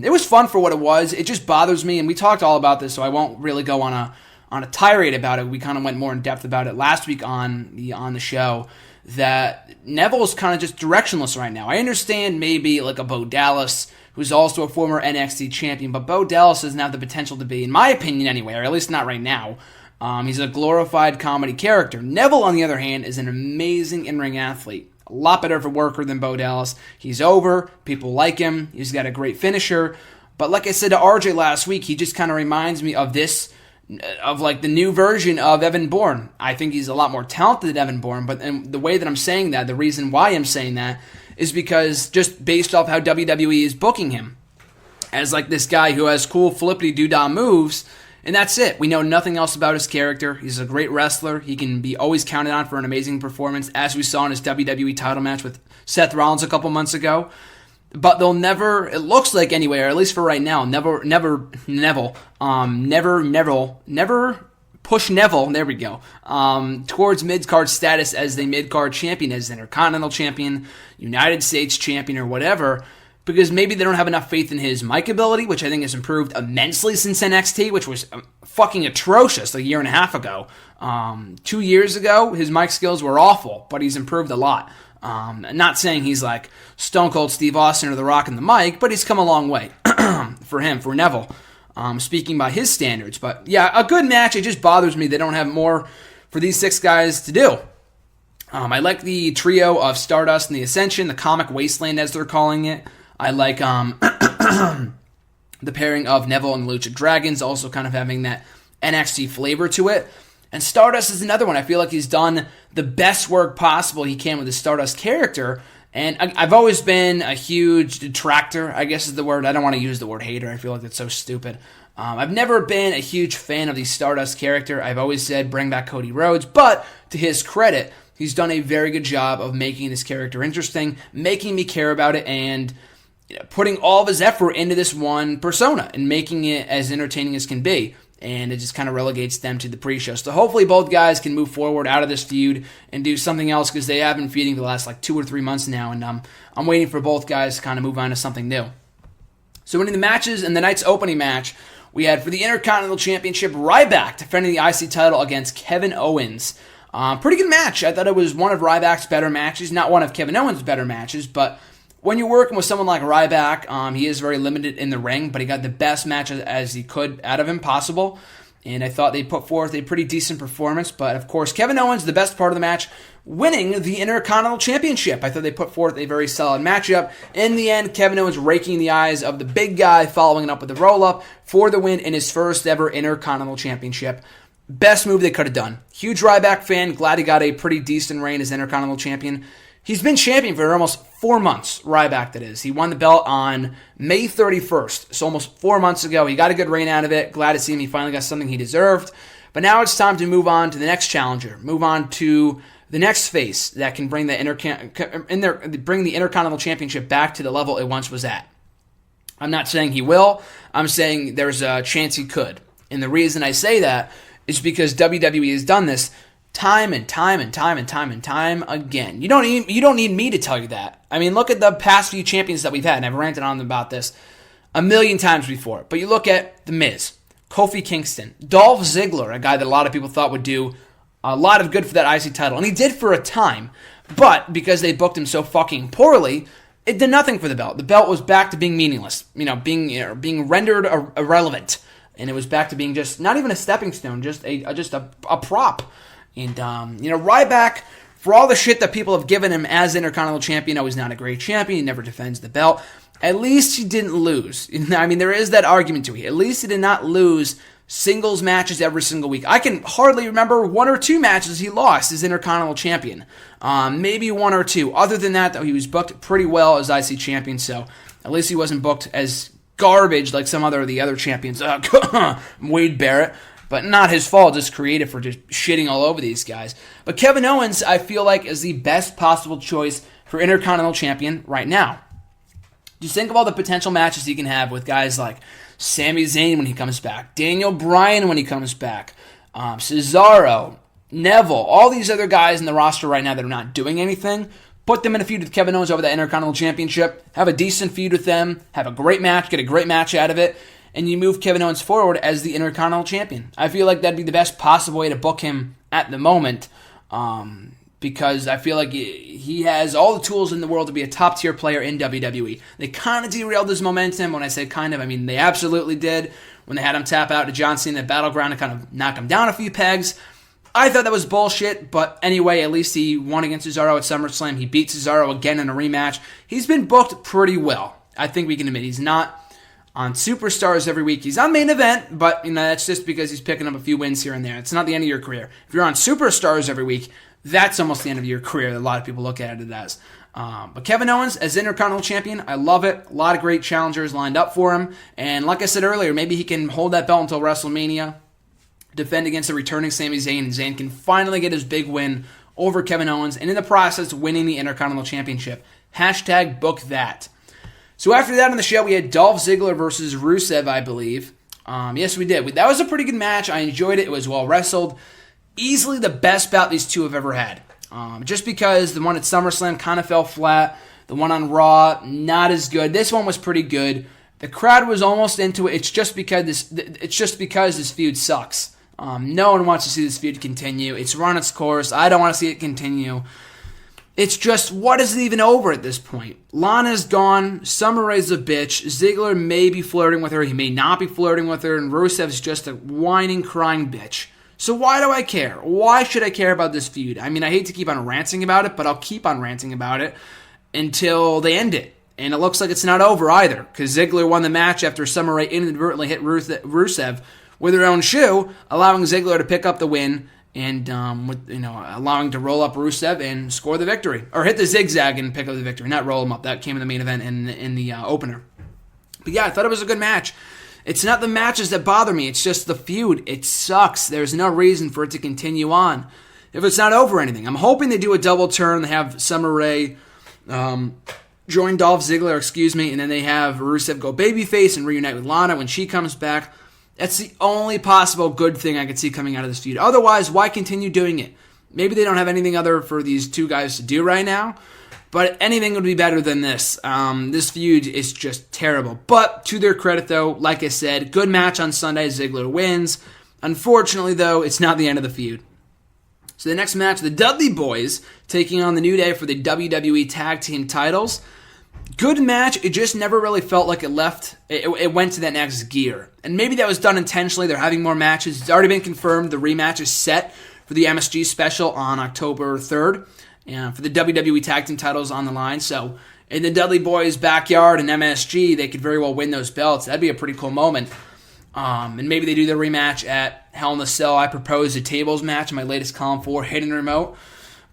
it was fun for what it was. It just bothers me, and we talked all about this, so I won't really go on a tirade about it. We kind of went more in depth about it last week on the show, that Neville's kind of just directionless right now. I understand maybe like a Bo Dallas, who's also a former NXT champion, but Bo Dallas doesn't have the potential to be, in my opinion anyway, or at least not right now. He's a glorified comedy character. Neville, on the other hand, is an amazing in-ring athlete. A lot better of a worker than Bo Dallas. He's over. People like him. He's got a great finisher. But like I said to RJ last week, he just kind of reminds me of like the new version of Evan Bourne. I think he's a lot more talented than Evan Bourne, but the way that I'm saying that, the reason why I'm saying that, is because just based off how WWE is booking him as like this guy who has cool flippity-doo-dah moves, and that's it. We know nothing else about his character. He's a great wrestler. He can be always counted on for an amazing performance, as we saw in his WWE title match with Seth Rollins a couple months ago. But they'll never, it looks like anyway, or at least for right now, never push Neville, there we go, towards mid-card status as the mid-card champion, as Intercontinental Champion, United States Champion, or whatever, because maybe they don't have enough faith in his mic ability, which I think has improved immensely since NXT, which was fucking atrocious a year and a half ago. 2 years ago, his mic skills were awful, but he's improved a lot. Not saying he's like Stone Cold Steve Austin or The Rock in the mic, but he's come a long way for Neville, speaking by his standards. But yeah, a good match. It just bothers me they don't have more for these six guys to do. I like the trio of Stardust and the Ascension, the Comic Wasteland as they're calling it. I like the pairing of Neville and Lucha Dragons, also kind of having that NXT flavor to it. And Stardust is another one. I feel like he's done the best work possible he can with his Stardust character. And I've always been a huge detractor, I guess is the word. I don't want to use the word hater. I feel like that's so stupid. I've never been a huge fan of the Stardust character. I've always said bring back Cody Rhodes. But to his credit, he's done a very good job of making this character interesting, making me care about it, and putting all of his effort into this one persona and making it as entertaining as can be. And it just kind of relegates them to the pre-show. So hopefully both guys can move forward out of this feud and do something else, because they have been feuding for the last 2 or 3 months now, and I'm waiting for both guys to kind of move on to something new. So winning the matches, in the night's opening match, we had for the Intercontinental Championship, Ryback defending the IC title against Kevin Owens. Pretty good match. I thought it was one of Ryback's better matches, not one of Kevin Owens' better matches, but when you're working with someone like Ryback, he is very limited in the ring, but he got the best match as he could out of him possible. And I thought they put forth a pretty decent performance. But, of course, Kevin Owens, the best part of the match, winning the Intercontinental Championship. I thought they put forth a very solid matchup. In the end, Kevin Owens raking the eyes of the big guy, following it up with the roll-up for the win in his first ever Intercontinental Championship. Best move they could have done. Huge Ryback fan. Glad he got a pretty decent reign as Intercontinental Champion. He's been champion for almost 4 months, Ryback that is. He won the belt on May 31st, so almost 4 months ago. He got a good reign out of it. Glad to see him. He finally got something he deserved. But now it's time to move on to the next challenger. Move on to the next face that can bring the Intercontinental Championship back to the level it once was at. I'm not saying he will. I'm saying there's a chance he could. And the reason I say that is because WWE has done this time and time again. You don't need me to tell you that. I mean, look at the past few champions that we've had, and I've ranted on them about this a million times before. But you look at The Miz, Kofi Kingston, Dolph Ziggler, a guy that a lot of people thought would do a lot of good for that IC title, and he did for a time. But because they booked him so fucking poorly, it did nothing for the belt. The belt was back to being meaningless, being rendered irrelevant, and it was back to being just not even a stepping stone, just a prop. And, Ryback, for all the shit that people have given him as Intercontinental Champion, he's not a great champion. He never defends the belt. at least he didn't lose. I mean, there is that argument to it. At least he did not lose singles matches every single week. I can hardly remember 1 or 2 matches he lost as Intercontinental Champion. Maybe 1 or 2. Other than that, though, he was booked pretty well as IC Champion, so at least he wasn't booked as garbage like some of the other champions. Wade Barrett. But not his fault, just creative for just shitting all over these guys. But Kevin Owens, I feel like, is the best possible choice for Intercontinental Champion right now. Just think of all the potential matches he can have with guys like Sami Zayn when he comes back, Daniel Bryan when he comes back, Cesaro, Neville, all these other guys in the roster right now that are not doing anything. Put them in a feud with Kevin Owens over the Intercontinental Championship, have a decent feud with them, have a great match, get a great match out of it, and you move Kevin Owens forward as the Intercontinental Champion. I feel like that'd be the best possible way to book him at the moment, because I feel like he has all the tools in the world to be a top-tier player in WWE. They kind of derailed his momentum. When I say kind of, I mean they absolutely did. When they had him tap out to John Cena at Battleground to kind of knock him down a few pegs. I thought that was bullshit, but anyway, at least he won against Cesaro at SummerSlam. He beat Cesaro again in a rematch. He's been booked pretty well. I think we can admit he's not on Superstars every week. He's on Main Event, but that's just because he's picking up a few wins here and there. It's not the end of your career. If you're on Superstars every week, that's almost the end of your career. A lot of people look at it as. But Kevin Owens as Intercontinental Champion, I love it. A lot of great challengers lined up for him. And like I said earlier, maybe he can hold that belt until WrestleMania, defend against the returning Sami Zayn, and Zayn can finally get his big win over Kevin Owens, and in the process, winning the Intercontinental Championship. Hashtag book that. So after that on the show, we had Dolph Ziggler versus Rusev, I believe. Yes, we did. That was a pretty good match. I enjoyed it. It was well wrestled. Easily the best bout these two have ever had. Just because the one at SummerSlam kind of fell flat. The one on Raw, not as good. This one was pretty good. The crowd was almost into it. It's just because this feud sucks. No one wants to see this feud continue. It's run its course. I don't want to see it continue. It's just, what is it even over at this point? Lana's gone. Summer Rae's a bitch. Ziggler may be flirting with her. He may not be flirting with her. And Rusev's just a whining, crying bitch. So why do I care? Why should I care about this feud? I mean, I hate to keep on ranting about it, but I'll keep on ranting about it until they end it. And it looks like it's not over either, because Ziggler won the match after Summer Rae inadvertently hit Rusev with her own shoe, allowing Ziggler to pick up the win and allowing to roll up Rusev and score the victory. Or hit the zigzag and pick up the victory, not roll him up. That came in the main event in the opener. But yeah, I thought it was a good match. It's not the matches that bother me. It's just the feud. It sucks. There's no reason for it to continue on if it's not over anything. I'm hoping they do a double turn. They have Summer Rae join Dolph Ziggler, and then they have Rusev go babyface and reunite with Lana when she comes back. That's the only possible good thing I could see coming out of this feud. Otherwise, why continue doing it? Maybe they don't have anything other for these two guys to do right now, but anything would be better than this. This feud is just terrible. But to their credit, though, like I said, good match on Sunday. Ziggler wins. Unfortunately, though, it's not the end of the feud. So the next match, the Dudley Boys taking on the New Day for the WWE Tag Team titles. Good match. It just never really felt like it went to that next gear. And maybe that was done intentionally. They're having more matches. It's already been confirmed. The rematch is set for the MSG special on October 3rd. For the WWE Tag Team titles on the line. So in the Dudley Boys' backyard in MSG, they could very well win those belts. That'd be a pretty cool moment. And maybe they do the rematch at Hell in a Cell. I proposed a tables match in my latest column for Hidden Remote.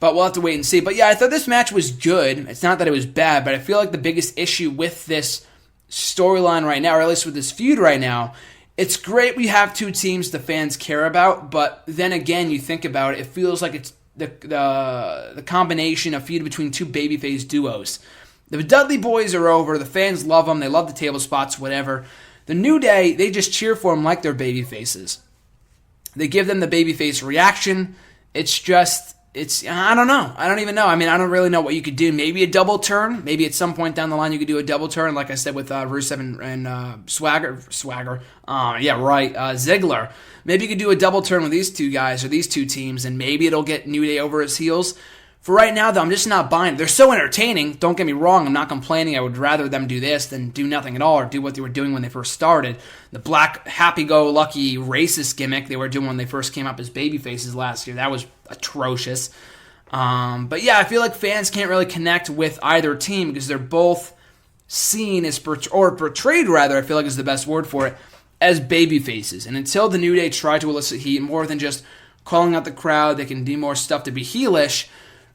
But we'll have to wait and see. But yeah, I thought this match was good. It's not that it was bad, but I feel like the biggest issue with this storyline right now, or at least with this feud right now, it's great we have two teams the fans care about, but then again, you think about it, it feels like it's the combination of feud between two babyface duos. The Dudley Boys are over. The fans love them. They love the table spots, whatever. The New Day, they just cheer for them like they're babyfaces. They give them the babyface reaction. I don't know. I don't even know. I mean, I don't really know what you could do. Maybe a double turn. Maybe at some point down the line you could do a double turn, like I said with Rusev and Swagger. Ziggler. Maybe you could do a double turn with these two guys or these two teams, and maybe it'll get New Day over his heels. For right now, though, I'm just not buying it. They're so entertaining. Don't get me wrong. I'm not complaining. I would rather them do this than do nothing at all or do what they were doing when they first started. The black, happy-go-lucky racist gimmick they were doing when they first came up as babyfaces last year. That was atrocious. But yeah, I feel like fans can't really connect with either team because they're both seen as portrayed rather, I feel like is the best word for it, as baby faces. And until the New Day try to elicit heat more than just calling out the crowd, they can do more stuff to be heelish,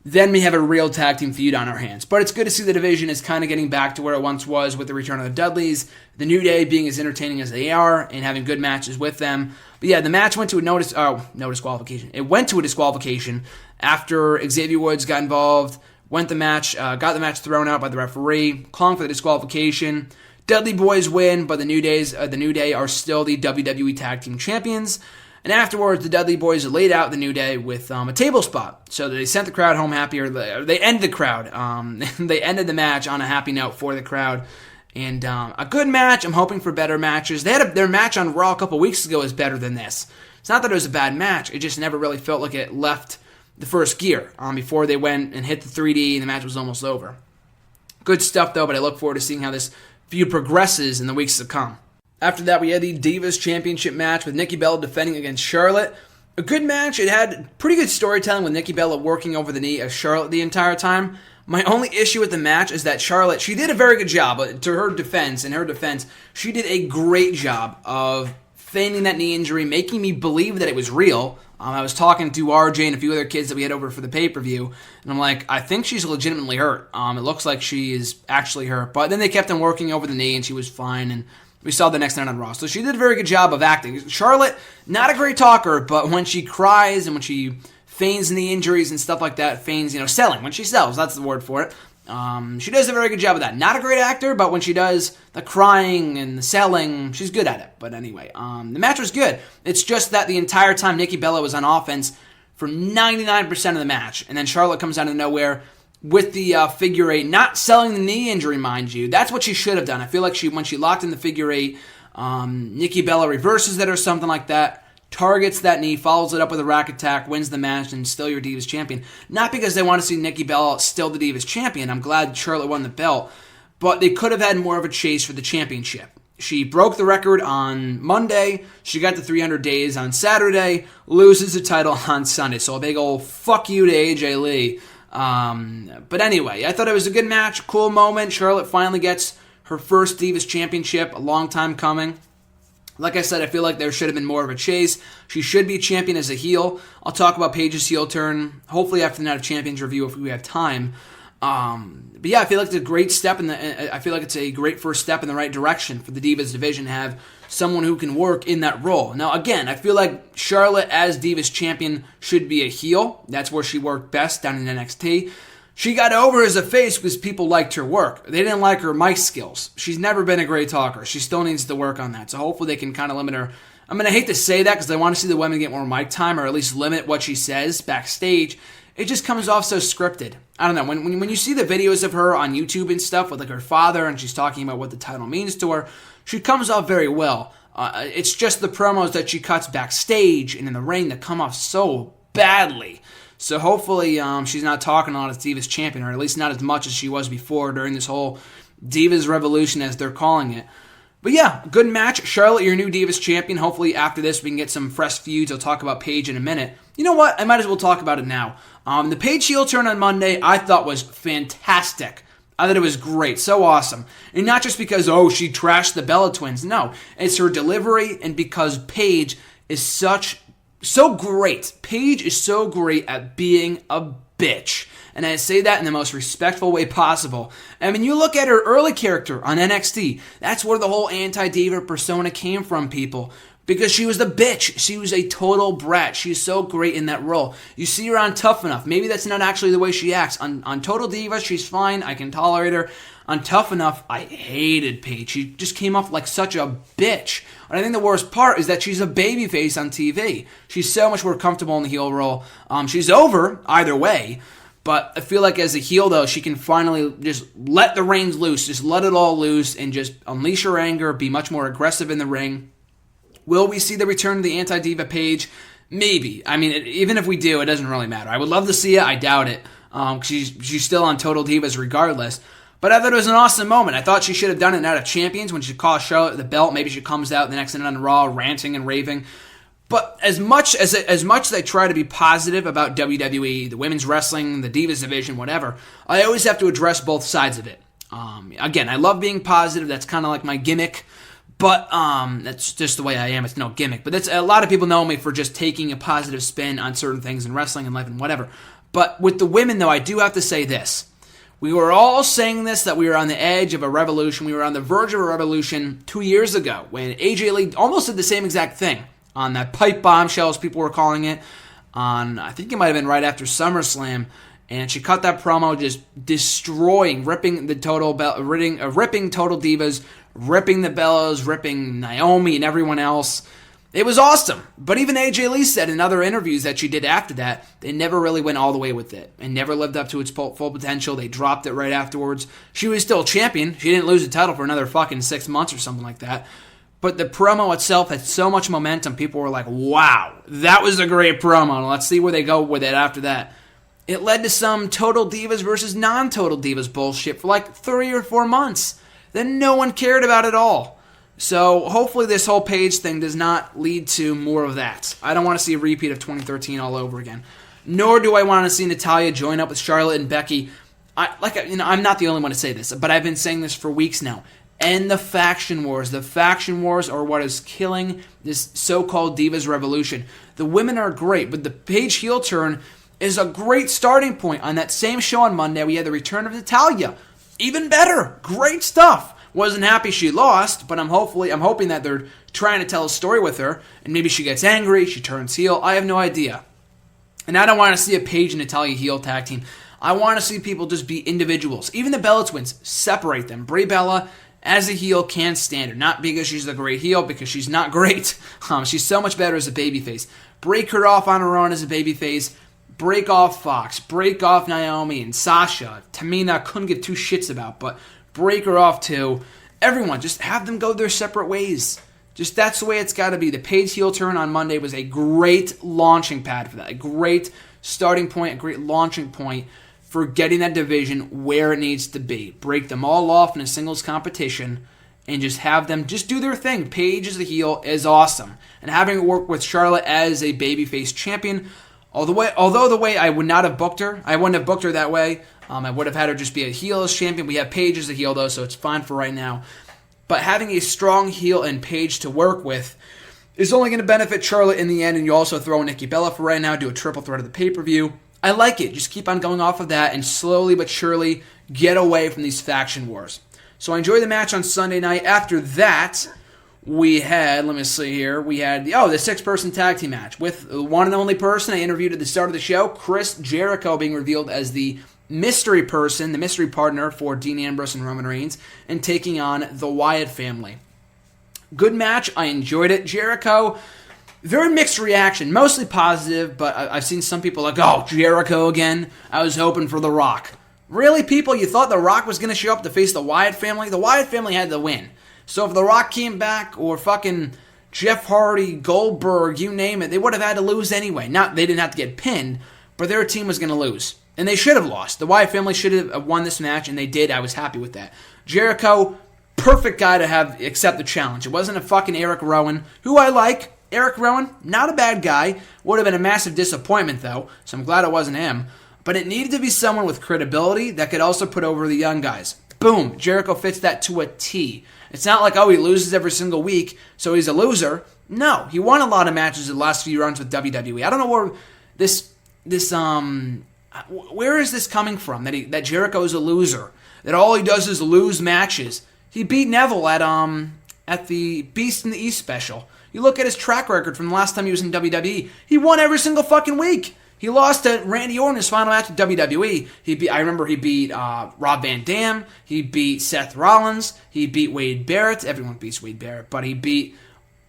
then we have a real tag team feud on our hands. But it's good to see the division is kind of getting back to where it once was with the return of the Dudleys, the New Day being as entertaining as they are, and having good matches with them. But yeah, the match went to no disqualification. It went to a disqualification after Xavier Woods got involved, got the match thrown out by the referee, calling for the disqualification. Dudley Boys win, but the New Day are still the WWE Tag Team Champions. And afterwards, the Dudley Boys laid out the New Day with a table spot. So they sent the crowd home happy, or they ended the crowd. They ended the match on a happy note for the crowd. And a good match. I'm hoping for better matches. Their match on Raw a couple weeks ago is better than this. It's not that it was a bad match. It just never really felt like it left the first gear before they went and hit the 3D and the match was almost over. Good stuff, though, but I look forward to seeing how this feud progresses in the weeks to come. After that, we had the Divas Championship match with Nikki Bella defending against Charlotte. A good match. It had pretty good storytelling with Nikki Bella working over the knee of Charlotte the entire time. My only issue with the match is that Charlotte, she did a very good job. In her defense, she did a great job of feigning that knee injury, making me believe that it was real. I was talking to RJ and a few other kids that we had over for the pay-per-view, and I'm like, I think she's legitimately hurt. It looks like she is actually hurt. But then they kept on working over the knee, and she was fine, and we saw the next night on Raw. So she did a very good job of acting. Charlotte, not a great talker, but when she cries and when she feigns knee injuries and stuff like that, selling. When she sells, that's the word for it. She does a very good job of that. Not a great actor, but when she does the crying and the selling, she's good at it. But anyway, the match was good. It's just that the entire time Nikki Bella was on offense for 99% of the match. And then Charlotte comes out of nowhere with the figure eight, not selling the knee injury, mind you. That's what she should have done. I feel like when she locked in the figure eight, Nikki Bella reverses it or something like that, targets that knee, follows it up with a rack attack, wins the match, and still your Divas Champion. Not because they want to see Nikki Bella still the Divas Champion. I'm glad Charlotte won the belt, but they could have had more of a chase for the championship. She broke the record on Monday. She got to 300 days on Saturday, loses the title on Sunday. So a big old fuck you to AJ Lee. But anyway, I thought it was a good match, cool moment. Charlotte finally gets her first Divas Championship, a long time coming. Like I said, I feel like there should have been more of a chase. She should be champion as a heel. I'll talk about Paige's heel turn, hopefully after the Night of Champions review if we have time. But yeah, I feel like it's a great step I feel like it's a great first step in the right direction for the Divas division to have someone who can work in that role. Now, again, I feel like Charlotte as Divas champion should be a heel. That's where she worked best down in NXT. She got over as a face because people liked her work. They didn't like her mic skills. She's never been a great talker. She still needs to work on that. So hopefully they can kind of limit her. I mean, I hate to say that because I want to see the women get more mic time or at least limit what she says backstage. It just comes off so scripted. I don't know. When you see the videos of her on YouTube and stuff with like her father and she's talking about what the title means to her, she comes off very well. It's just the promos that she cuts backstage and in the ring that come off so badly. So hopefully she's not talking a lot as Divas Champion, or at least not as much as she was before during this whole Divas Revolution, as they're calling it. But yeah, good match. Charlotte, your new Divas Champion. Hopefully after this we can get some fresh feuds. I'll talk about Paige in a minute. You know what? I might as well talk about it now. The Paige heel turn on Monday I thought was fantastic. I thought it was great. So awesome. And not just because, she trashed the Bella Twins. No, it's her delivery and because Paige is so great. Paige is so great at being a bitch. And I say that in the most respectful way possible. I mean, you look at her early character on NXT. That's where the whole anti-diva persona came from, people. Because she was the bitch. She was a total brat. She's so great in that role. You see her on Tough Enough. Maybe that's not actually the way she acts. On Total Diva, she's fine. I can tolerate her. On Tough Enough, I hated Paige. She just came off like such a bitch. And I think the worst part is that she's a babyface on TV. She's so much more comfortable in the heel role. She's over either way. But I feel like as a heel, though, she can finally just let the reins loose. Just let it all loose and just unleash her anger, be much more aggressive in the ring. Will we see the return of the anti-diva Paige? Maybe. I mean, even if we do, it doesn't really matter. I would love to see it. I doubt it. She's still on Total Divas regardless. But I thought it was an awesome moment. I thought she should have done it in Night of Champions when she cost Charlotte the belt. Maybe she comes out the next night on Raw ranting and raving. But as much as I try to be positive about WWE, the women's wrestling, the Divas division, whatever, I always have to address both sides of it. Again, I love being positive. That's kind of like my gimmick. But that's just the way I am. It's no gimmick. But that's a lot of people know me for just taking a positive spin on certain things in wrestling and life and whatever. But with the women, though, I do have to say this. We were all saying this, that we were on the edge of a revolution. We were on the verge of a revolution 2 years ago when AJ Lee almost did the same exact thing on that pipe bombshell, as people were calling it. I think it might have been right after SummerSlam. And she cut that promo just destroying, ripping Total Divas, ripping the Bellas, ripping Naomi and everyone else. It was awesome. But even AJ Lee said in other interviews that she did after that, they never really went all the way with it and never lived up to its full potential. They dropped it right afterwards. She was still champion. She didn't lose the title for another fucking 6 months or something like that. But the promo itself had so much momentum. People were like, wow, that was a great promo. Let's see where they go with it after that. It led to some Total Divas versus non-Total Divas bullshit for like 3 or 4 months. Then no one cared about it all. So hopefully this whole Paige thing does not lead to more of that. I don't want to see a repeat of 2013 all over again. Nor do I want to see Natalya join up with Charlotte and Becky. I'm not the only one to say this, but I've been saying this for weeks now. End the faction wars. The faction wars are what is killing this so-called Divas revolution. The women are great, but the Paige heel turn is a great starting point. On that same show on Monday, we had the return of Natalya. Even better. Great stuff. Wasn't happy she lost, but I'm hoping that they're trying to tell a story with her, and maybe she gets angry, she turns heel. I have no idea. And I don't want to see a Paige and Natalya heel tag team. I want to see people just be individuals. Even the Bella Twins, separate them. Brie Bella, as a heel, can stand her. Not because she's a great heel, because she's not great. She's so much better as a babyface. Break her off on her own as a babyface. Break off Fox, break off Naomi and Sasha. Tamina couldn't give two shits about, but break her off too. Everyone, just have them go their separate ways. Just that's the way it's got to be. The Paige heel turn on Monday was a great launching pad for that. A great starting point, a great launching point for getting that division where it needs to be. Break them all off in a singles competition and just have them just do their thing. Paige as a heel is awesome. And having it work with Charlotte as a babyface champion, although the way I would not have booked her, I wouldn't have booked her that way. I would have had her just be a heel as champion. We have Paige as a heel, though, so it's fine for right now. But having a strong heel and Paige to work with is only going to benefit Charlotte in the end, and you also throw in Nikki Bella for right now, do a triple threat of the pay-per-view. I like it. Just keep on going off of that and slowly but surely get away from these faction wars. So I enjoyed the match on Sunday night. After that, we had, the 6-person tag team match with the one and only person I interviewed at the start of the show, Chris Jericho, being revealed as the mystery person, the mystery partner for Dean Ambrose and Roman Reigns, and taking on the Wyatt family. Good match. I enjoyed it. Jericho, very mixed reaction, mostly positive, but I've seen some people like, oh, Jericho again? I was hoping for The Rock. Really, people? You thought The Rock was going to show up to face the Wyatt family? The Wyatt family had to win. So if The Rock came back, or fucking Jeff Hardy, Goldberg, you name it, they would have had to lose anyway. They didn't have to get pinned, but their team was going to lose. And they should have lost. The Wyatt family should have won this match, and they did. I was happy with that. Jericho, perfect guy to accept the challenge. It wasn't a fucking Eric Rowan, who I like. Eric Rowan, not a bad guy. Would have been a massive disappointment, though, so I'm glad it wasn't him. But it needed to be someone with credibility that could also put over the young guys. Boom, Jericho fits that to a T. It's not like, he loses every single week, so he's a loser. No, he won a lot of matches in the last few runs with WWE. I don't know where where is this coming from, that Jericho is a loser, that all he does is lose matches. He beat Neville at the Beast in the East special. You look at his track record from the last time he was in WWE. He won every single fucking week. He lost to Randy Orton in his final match with WWE. I remember he beat Rob Van Dam. He beat Seth Rollins. He beat Wade Barrett. Everyone beats Wade Barrett, but he beat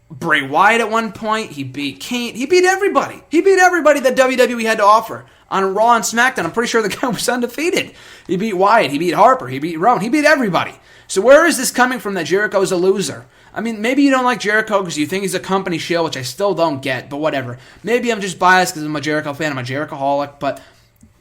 Bray Wyatt at one point. He beat Kane. He beat everybody. He beat everybody that WWE had to offer on Raw and SmackDown. I'm pretty sure the guy was undefeated. He beat Wyatt. He beat Harper. He beat Rowan. He beat everybody. So where is this coming from that Jericho is a loser? I mean, maybe you don't like Jericho because you think he's a company shill, which I still don't get, but whatever. Maybe I'm just biased because I'm a Jericho fan. I'm a Jerichoholic, but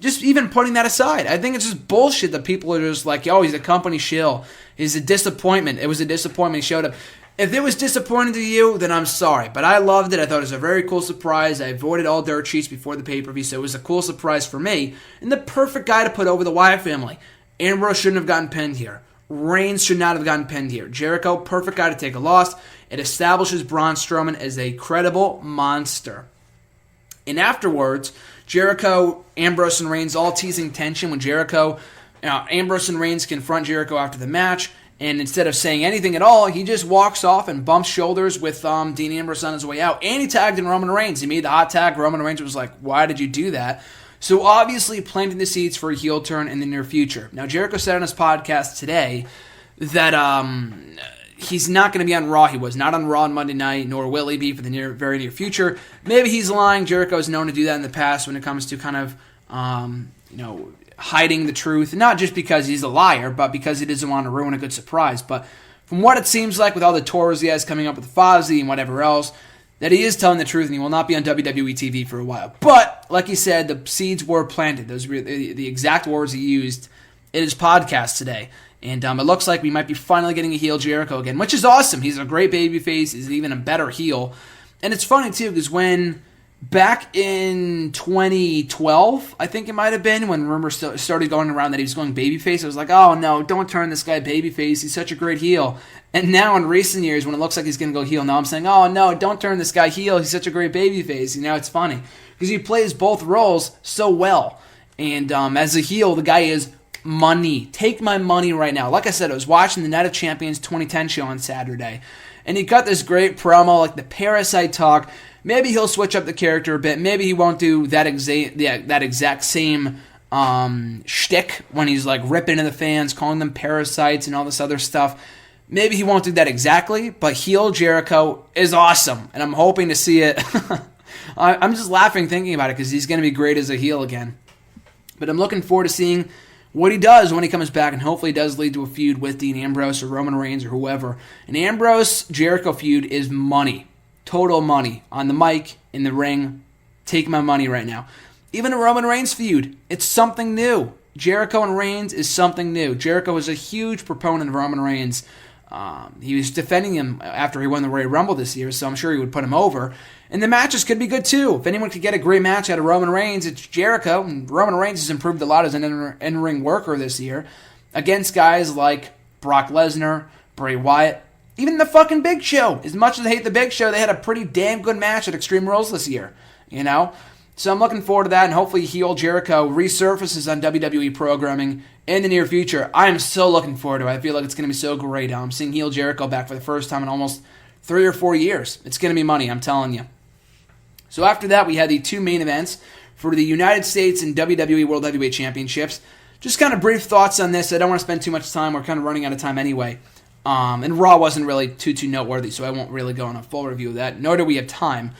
just even putting that aside, I think it's just bullshit that people are just like, he's a company shill. He's a disappointment. It was a disappointment. He showed up. If it was disappointing to you, then I'm sorry. But I loved it. I thought it was a very cool surprise. I avoided all dirt sheets before the pay-per-view, so it was a cool surprise for me. And the perfect guy to put over the Wyatt family. Ambrose shouldn't have gotten pinned here. Reigns should not have gotten pinned here. Jericho, perfect guy to take a loss. It establishes Braun Strowman as a credible monster. And afterwards, Jericho, Ambrose, and Reigns all teasing tension when Ambrose and Reigns confront Jericho after the match, and instead of saying anything at all, he just walks off and bumps shoulders with Dean Ambrose on his way out, and he tagged in Roman Reigns. He made the hot tag. Roman Reigns was like, why did you do that? So obviously planting the seeds for a heel turn in the near future. Now, Jericho said on his podcast today that he's not going to be on Raw. He was not on Raw on Monday night, nor will he be for the very near future. Maybe he's lying. Jericho is known to do that in the past when it comes to kind of, hiding the truth. Not just because he's a liar, but because he doesn't want to ruin a good surprise. But from what it seems like with all the tours he has coming up with Fozzy and whatever else, that he is telling the truth and he will not be on WWE TV for a while. But, like he said, the seeds were planted. Those were the exact words he used in his podcast today. And it looks like we might be finally getting a heel Jericho again, which is awesome. He's a great babyface. He's even a better heel. And it's funny, too, because when back in 2012, I think it might have been, when rumors started going around that he was going babyface, I was like, oh, no, don't turn this guy babyface. He's such a great heel. And now in recent years, when it looks like he's going to go heel, now I'm saying, oh, no, don't turn this guy heel. He's such a great babyface. It's funny because he plays both roles so well. And as a heel, the guy is money. Take my money right now. Like I said, I was watching the Night of Champions 2010 show on Saturday, and he got this great promo, like the Parasite talk. Maybe he'll switch up the character a bit. Maybe he won't do that exact same shtick when he's like ripping into the fans, calling them parasites and all this other stuff. Maybe he won't do that exactly, but heel Jericho is awesome, and I'm hoping to see it. I'm just laughing thinking about it because he's going to be great as a heel again. But I'm looking forward to seeing what he does when he comes back, and hopefully it does lead to a feud with Dean Ambrose or Roman Reigns or whoever. An Ambrose-Jericho feud is money. Total money. On the mic, in the ring. Take my money right now. Even a Roman Reigns feud, it's something new. Jericho and Reigns is something new. Jericho was a huge proponent of Roman Reigns. He was defending him after he won the Royal Rumble this year, so I'm sure he would put him over. And the matches could be good too. If anyone could get a great match out of Roman Reigns, it's Jericho. And Roman Reigns has improved a lot as an in-ring worker this year against guys like Brock Lesnar, Bray Wyatt, even the fucking Big Show. As much as I hate the Big Show, they had a pretty damn good match at Extreme Rules this year. So I'm looking forward to that, and hopefully heel Jericho resurfaces on WWE programming in the near future. I am so looking forward to it. I feel like it's going to be so great. I'm seeing heel Jericho back for the first time in almost 3 or 4 years. It's going to be money, I'm telling you. So after that, we had the two main events for the United States and WWE World Heavyweight Championships. Just kind of brief thoughts on this. I don't want to spend too much time. We're kind of running out of time anyway. And Raw wasn't really too noteworthy, so I won't really go on a full review of that, nor do we have time.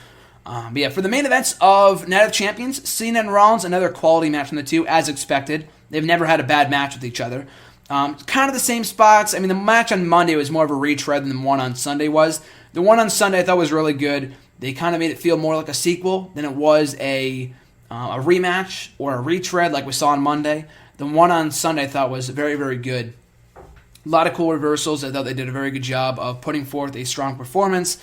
But yeah, for the main events of Night of Champions, Cena and Rollins, another quality match from the two, as expected. They've never had a bad match with each other. Kind of the same spots. I mean, the match on Monday was more of a retread than the one on Sunday was. The one on Sunday I thought was really good. They kind of made it feel more like a sequel than it was a rematch or a retread like we saw on Monday. The one on Sunday I thought was very, very good. A lot of cool reversals. I thought they did a very good job of putting forth a strong performance.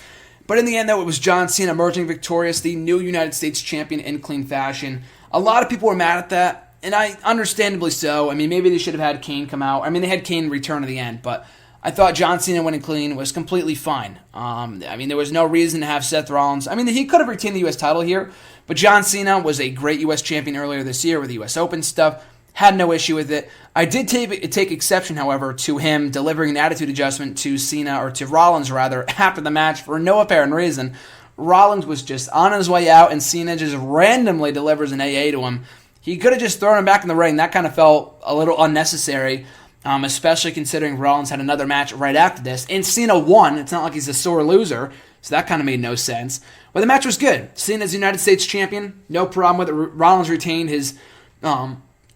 But in the end, though, it was John Cena emerging victorious, the new United States champion in clean fashion. A lot of people were mad at that, and understandably so. I mean, maybe they should have had Kane come out. I mean, they had Kane return at the end, but I thought John Cena winning clean was completely fine. I mean, there was no reason to have Seth Rollins. I mean, he could have retained the U.S. title here, but John Cena was a great U.S. champion earlier this year with the U.S. Open stuff. Had no issue with it. I did take exception, however, to him delivering an attitude adjustment to Cena, or to Rollins rather, after the match for no apparent reason. Rollins was just on his way out, and Cena just randomly delivers an AA to him. He could have just thrown him back in the ring. That kind of felt a little unnecessary, especially considering Rollins had another match right after this. And Cena won. It's not like he's a sore loser, so that kind of made no sense. But the match was good. Cena's United States champion, no problem with it. Rollins retained his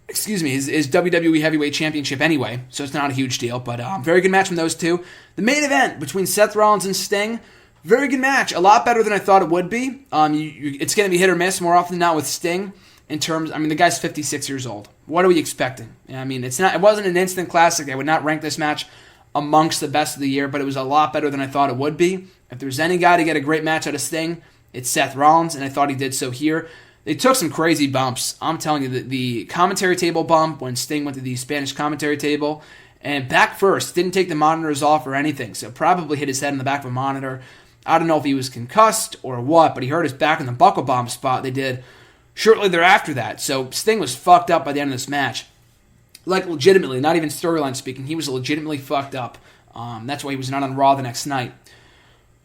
WWE Heavyweight Championship anyway, so it's not a huge deal, but very good match from those two. The main event between Seth Rollins and Sting, very good match, a lot better than I thought it would be. It's going to be hit or miss more often than not with Sting. The guy's 56 years old. What are we expecting? I mean, it wasn't an instant classic. I would not rank this match amongst the best of the year, but it was a lot better than I thought it would be. If there's any guy to get a great match out of Sting, it's Seth Rollins, and I thought he did so here. they took some crazy bumps. I'm telling you, the commentary table bump when Sting went to the Spanish commentary table, and back first, didn't take the monitors off or anything, so probably hit his head in the back of a monitor. I don't know if he was concussed or what, but he hurt his back in the buckle bomb spot they did shortly thereafter that. So Sting was fucked up by the end of this match. Like, legitimately, not even storyline speaking, he was legitimately fucked up. That's why he was not on Raw the next night.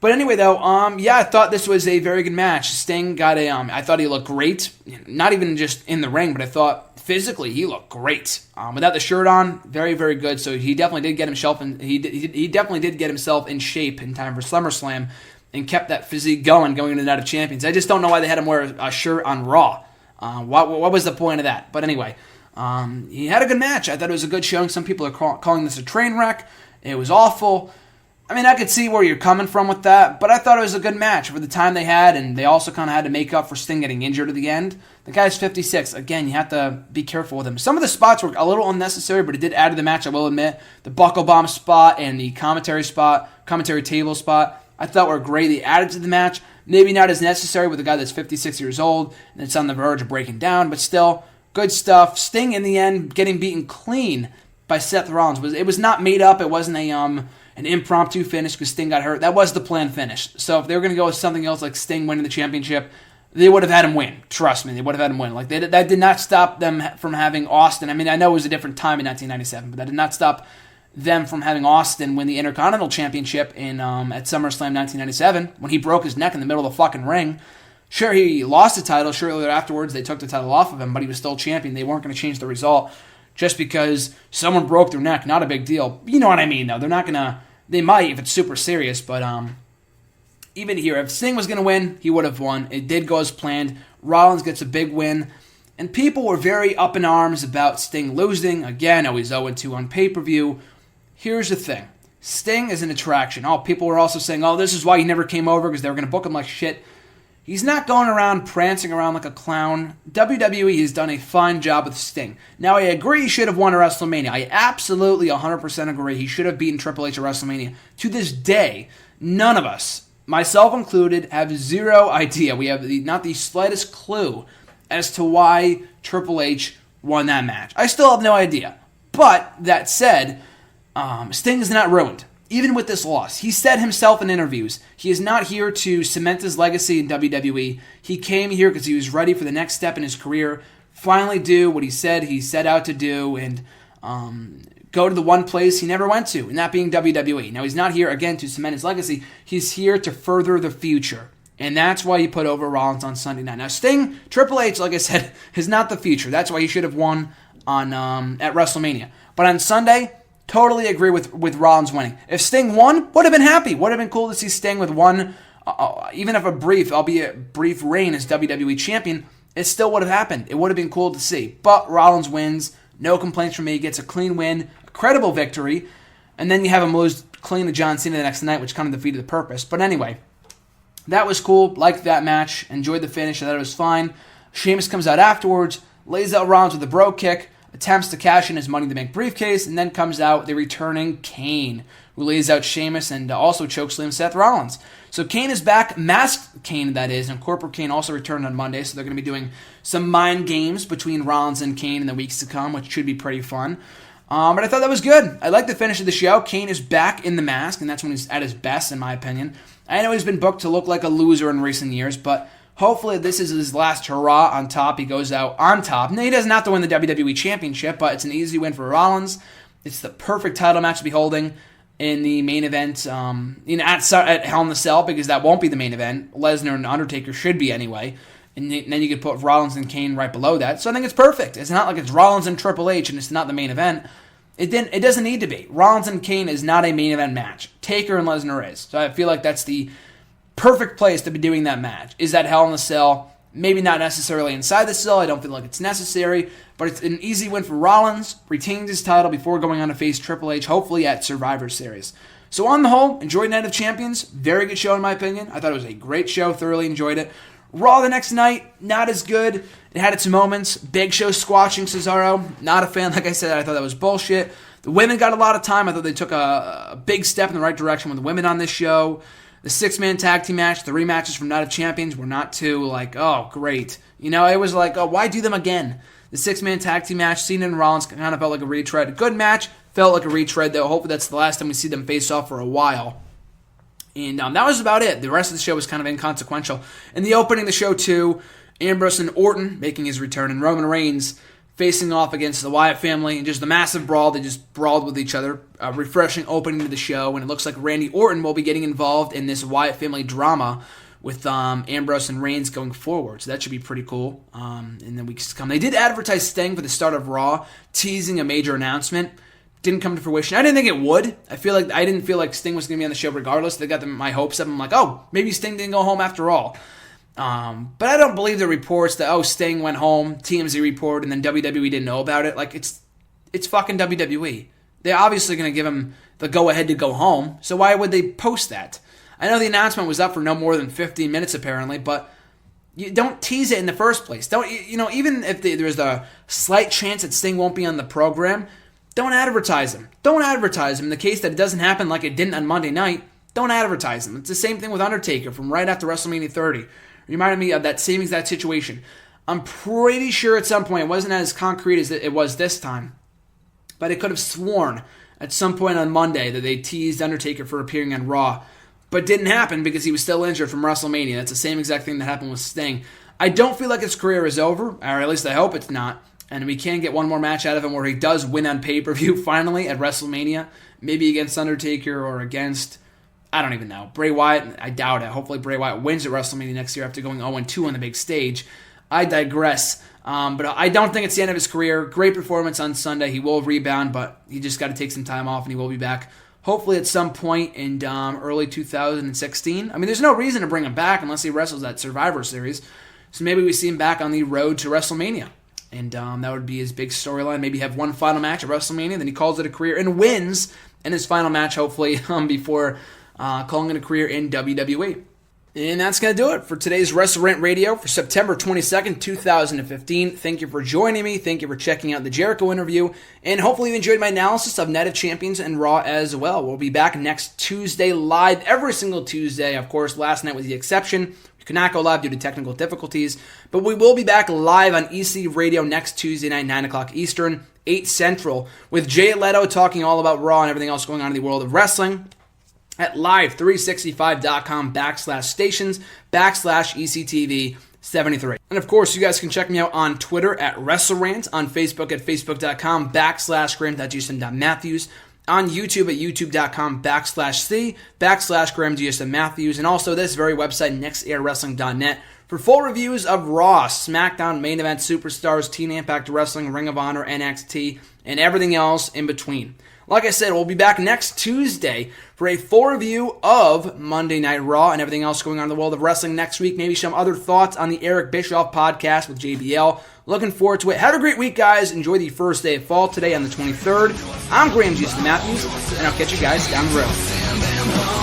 But anyway, though, I thought this was a very good match. Sting got I thought he looked great. Not even just in the ring, but I thought physically he looked great. Without the shirt on, very, very good. So he definitely did get himself he definitely did get himself in shape in time for SummerSlam and kept that physique going into the Night of Champions. I just don't know why they had him wear a shirt on Raw. What was the point of that? But anyway, he had a good match. I thought it was a good showing. Some people are calling this a train wreck. It was awful. I mean, I could see where you're coming from with that, but I thought it was a good match for the time they had, and they also kind of had to make up for Sting getting injured at the end. The guy's 56. Again, you have to be careful with him. Some of the spots were a little unnecessary, but it did add to the match, I will admit. The buckle bomb spot and the commentary table spot, I thought were great. They added to the match. Maybe not as necessary with a guy that's 56 years old and it's on the verge of breaking down, but still, good stuff. Sting, in the end, getting beaten clean by Seth Rollins. It was not made up. It wasn't an impromptu finish because Sting got hurt. That was the planned finish. So if they were going to go with something else like Sting winning the championship, they would have had him win. Trust me, they would have had him win. Like that did not stop them from having Austin. I mean, I know it was a different time in 1997, but that did not stop them from having Austin win the Intercontinental Championship at SummerSlam 1997 when he broke his neck in the middle of the fucking ring. Sure, he lost the title. Shortly afterwards, they took the title off of him, but he was still champion. They weren't going to change the result just because someone broke their neck. Not a big deal. You know what I mean, though. They're not going to... They might if it's super serious, but even here, if Sting was going to win, he would have won. It did go as planned. Rollins gets a big win, and people were very up in arms about Sting losing. Again, he's 0-2 on pay-per-view. Here's the thing. Sting is an attraction. People were also saying, this is why he never came over, because they were going to book him like shit. He's not going around prancing around like a clown. WWE has done a fine job with Sting. Now, I agree he should have won at WrestleMania. I absolutely 100% agree he should have beaten Triple H at WrestleMania. To this day, none of us, myself included, have zero idea. We have not the slightest clue as to why Triple H won that match. I still have no idea. But, that said, Sting is not ruined. Even with this loss, he said himself in interviews, he is not here to cement his legacy in WWE. He came here because he was ready for the next step in his career, finally do what he set out to do, and go to the one place he never went to, and that being WWE. Now, he's not here, again, to cement his legacy. He's here to further the future, and that's why he put over Rollins on Sunday night. Now, Sting, Triple H, like I said, is not the future. That's why he should have won at WrestleMania. But on Sunday... Totally agree with Rollins winning. If Sting won, would have been happy. Would have been cool to see Sting with one, even if albeit brief reign as WWE champion, it still would have happened. It would have been cool to see. But Rollins wins. No complaints from me. Gets a clean win, a credible victory, and then you have him lose clean to John Cena the next night, which kind of defeated the purpose. But anyway, that was cool. Liked that match. Enjoyed the finish. I thought it was fine. Sheamus comes out afterwards, lays out Rollins with a bro kick, attempts to cash in his Money in the Bank briefcase, and then comes out the returning Kane, who lays out Sheamus and also chokeslam Seth Rollins. So Kane is back, masked Kane that is, and Corporate Kane also returned on Monday, so they're going to be doing some mind games between Rollins and Kane in the weeks to come, which should be pretty fun. But I thought that was good. I like the finish of the show. Kane is back in the mask, and that's when he's at his best, in my opinion. I know he's been booked to look like a loser in recent years, but hopefully this is his last hurrah on top. He goes out on top. Now, he doesn't have to win the WWE Championship, but it's an easy win for Rollins. It's the perfect title match to be holding in the main event at Hell in the Cell, because that won't be the main event. Lesnar and Undertaker should be anyway. And then you could put Rollins and Kane right below that. So I think it's perfect. It's not like it's Rollins and Triple H and it's not the main event. It doesn't need to be. Rollins and Kane is not a main event match. Taker and Lesnar is. So I feel like that's the perfect place to be doing that match. Is that Hell in the Cell? Maybe not necessarily inside the cell. I don't feel like it's necessary. But it's an easy win for Rollins. Retains his title before going on to face Triple H, hopefully at Survivor Series. So on the whole, enjoyed Night of Champions. Very good show in my opinion. I thought it was a great show. Thoroughly enjoyed it. Raw the next night, not as good. It had its moments. Big Show squashing Cesaro. Not a fan, like I said. I thought that was bullshit. The women got a lot of time. I thought they took a big step in the right direction with the women on this show. The 6-man tag team match, the rematches from Night of Champions were not too like, oh, great. It was like, oh, why do them again? The 6-man tag team match, Cena and Rollins kind of felt like a retread. A good match, felt like a retread, though. Hopefully that's the last time we see them face off for a while. And that was about it. The rest of the show was kind of inconsequential. In the opening of the show, too, Ambrose and Orton making his return, and Roman Reigns facing off against the Wyatt family, and just the massive brawl. They just brawled with each other. A refreshing opening to the show, and it looks like Randy Orton will be getting involved in this Wyatt family drama with Ambrose and Reigns going forward. So that should be pretty cool in the weeks to come. They did advertise Sting for the start of Raw, teasing a major announcement. Didn't come to fruition. I didn't think it would. I didn't feel like Sting was going to be on the show regardless. They got my hopes up. I'm like, oh, maybe Sting didn't go home after all. But I don't believe the reports that, Sting went home, TMZ report, and then WWE didn't know about it. Like, it's fucking WWE. They're obviously going to give him the go-ahead to go home, so why would they post that? I know the announcement was up for no more than 15 minutes, apparently, but you don't tease it in the first place. Don't even if there's a slight chance that Sting won't be on the program, don't advertise him. Don't advertise him. In the case that it doesn't happen like it didn't on Monday night, don't advertise him. It's the same thing with Undertaker from right after WrestleMania 30. Reminded me of that same exact situation. I'm pretty sure at some point it wasn't as concrete as it was this time, but I could have sworn at some point on Monday that they teased Undertaker for appearing on Raw, but didn't happen because he was still injured from WrestleMania. That's the same exact thing that happened with Sting. I don't feel like his career is over, or at least I hope it's not, and we can get one more match out of him where he does win on pay-per-view finally at WrestleMania, maybe against Undertaker or against, I don't even know, Bray Wyatt. I doubt it. Hopefully Bray Wyatt wins at WrestleMania next year after going 0-2 on the big stage. I digress. But I don't think it's the end of his career. Great performance on Sunday. He will rebound, but he just got to take some time off, and he will be back hopefully at some point in early 2016. I mean, there's no reason to bring him back unless he wrestles at Survivor Series. So maybe we see him back on the road to WrestleMania. And that would be his big storyline. Maybe have one final match at WrestleMania, then he calls it a career and wins in his final match, hopefully, before calling it a career in WWE. And that's going to do it for today's WrestleRant Radio for September 22nd, 2015. Thank you for joining me. Thank you for checking out the Jericho interview. And hopefully you enjoyed my analysis of Night of Champions and Raw as well. We'll be back next Tuesday live, every single Tuesday. Of course, last night was the exception. We could not go live due to technical difficulties. But we will be back live on EC Radio next Tuesday night, 9 o'clock Eastern, 8 Central, with Jay Leto talking all about Raw and everything else going on in the world of wrestling at live365.com/stations/ECTV73. And of course, you guys can check me out on Twitter at WrestleRant, on Facebook at facebook.com/Graham.Matthews, on YouTube at youtube.com/C/GrahamGSMMatthews, and also this very website, nextairwrestling.net, for full reviews of Raw, SmackDown, Main Event, Superstars, Teen Impact Wrestling, Ring of Honor, NXT, and everything else in between. Like I said, we'll be back next Tuesday for a full review of Monday Night Raw and everything else going on in the world of wrestling next week. Maybe some other thoughts on the Eric Bischoff podcast with JBL. Looking forward to it. Have a great week, guys. Enjoy the first day of fall today on the 23rd. I'm Graham G. Matthews, and I'll catch you guys down the road.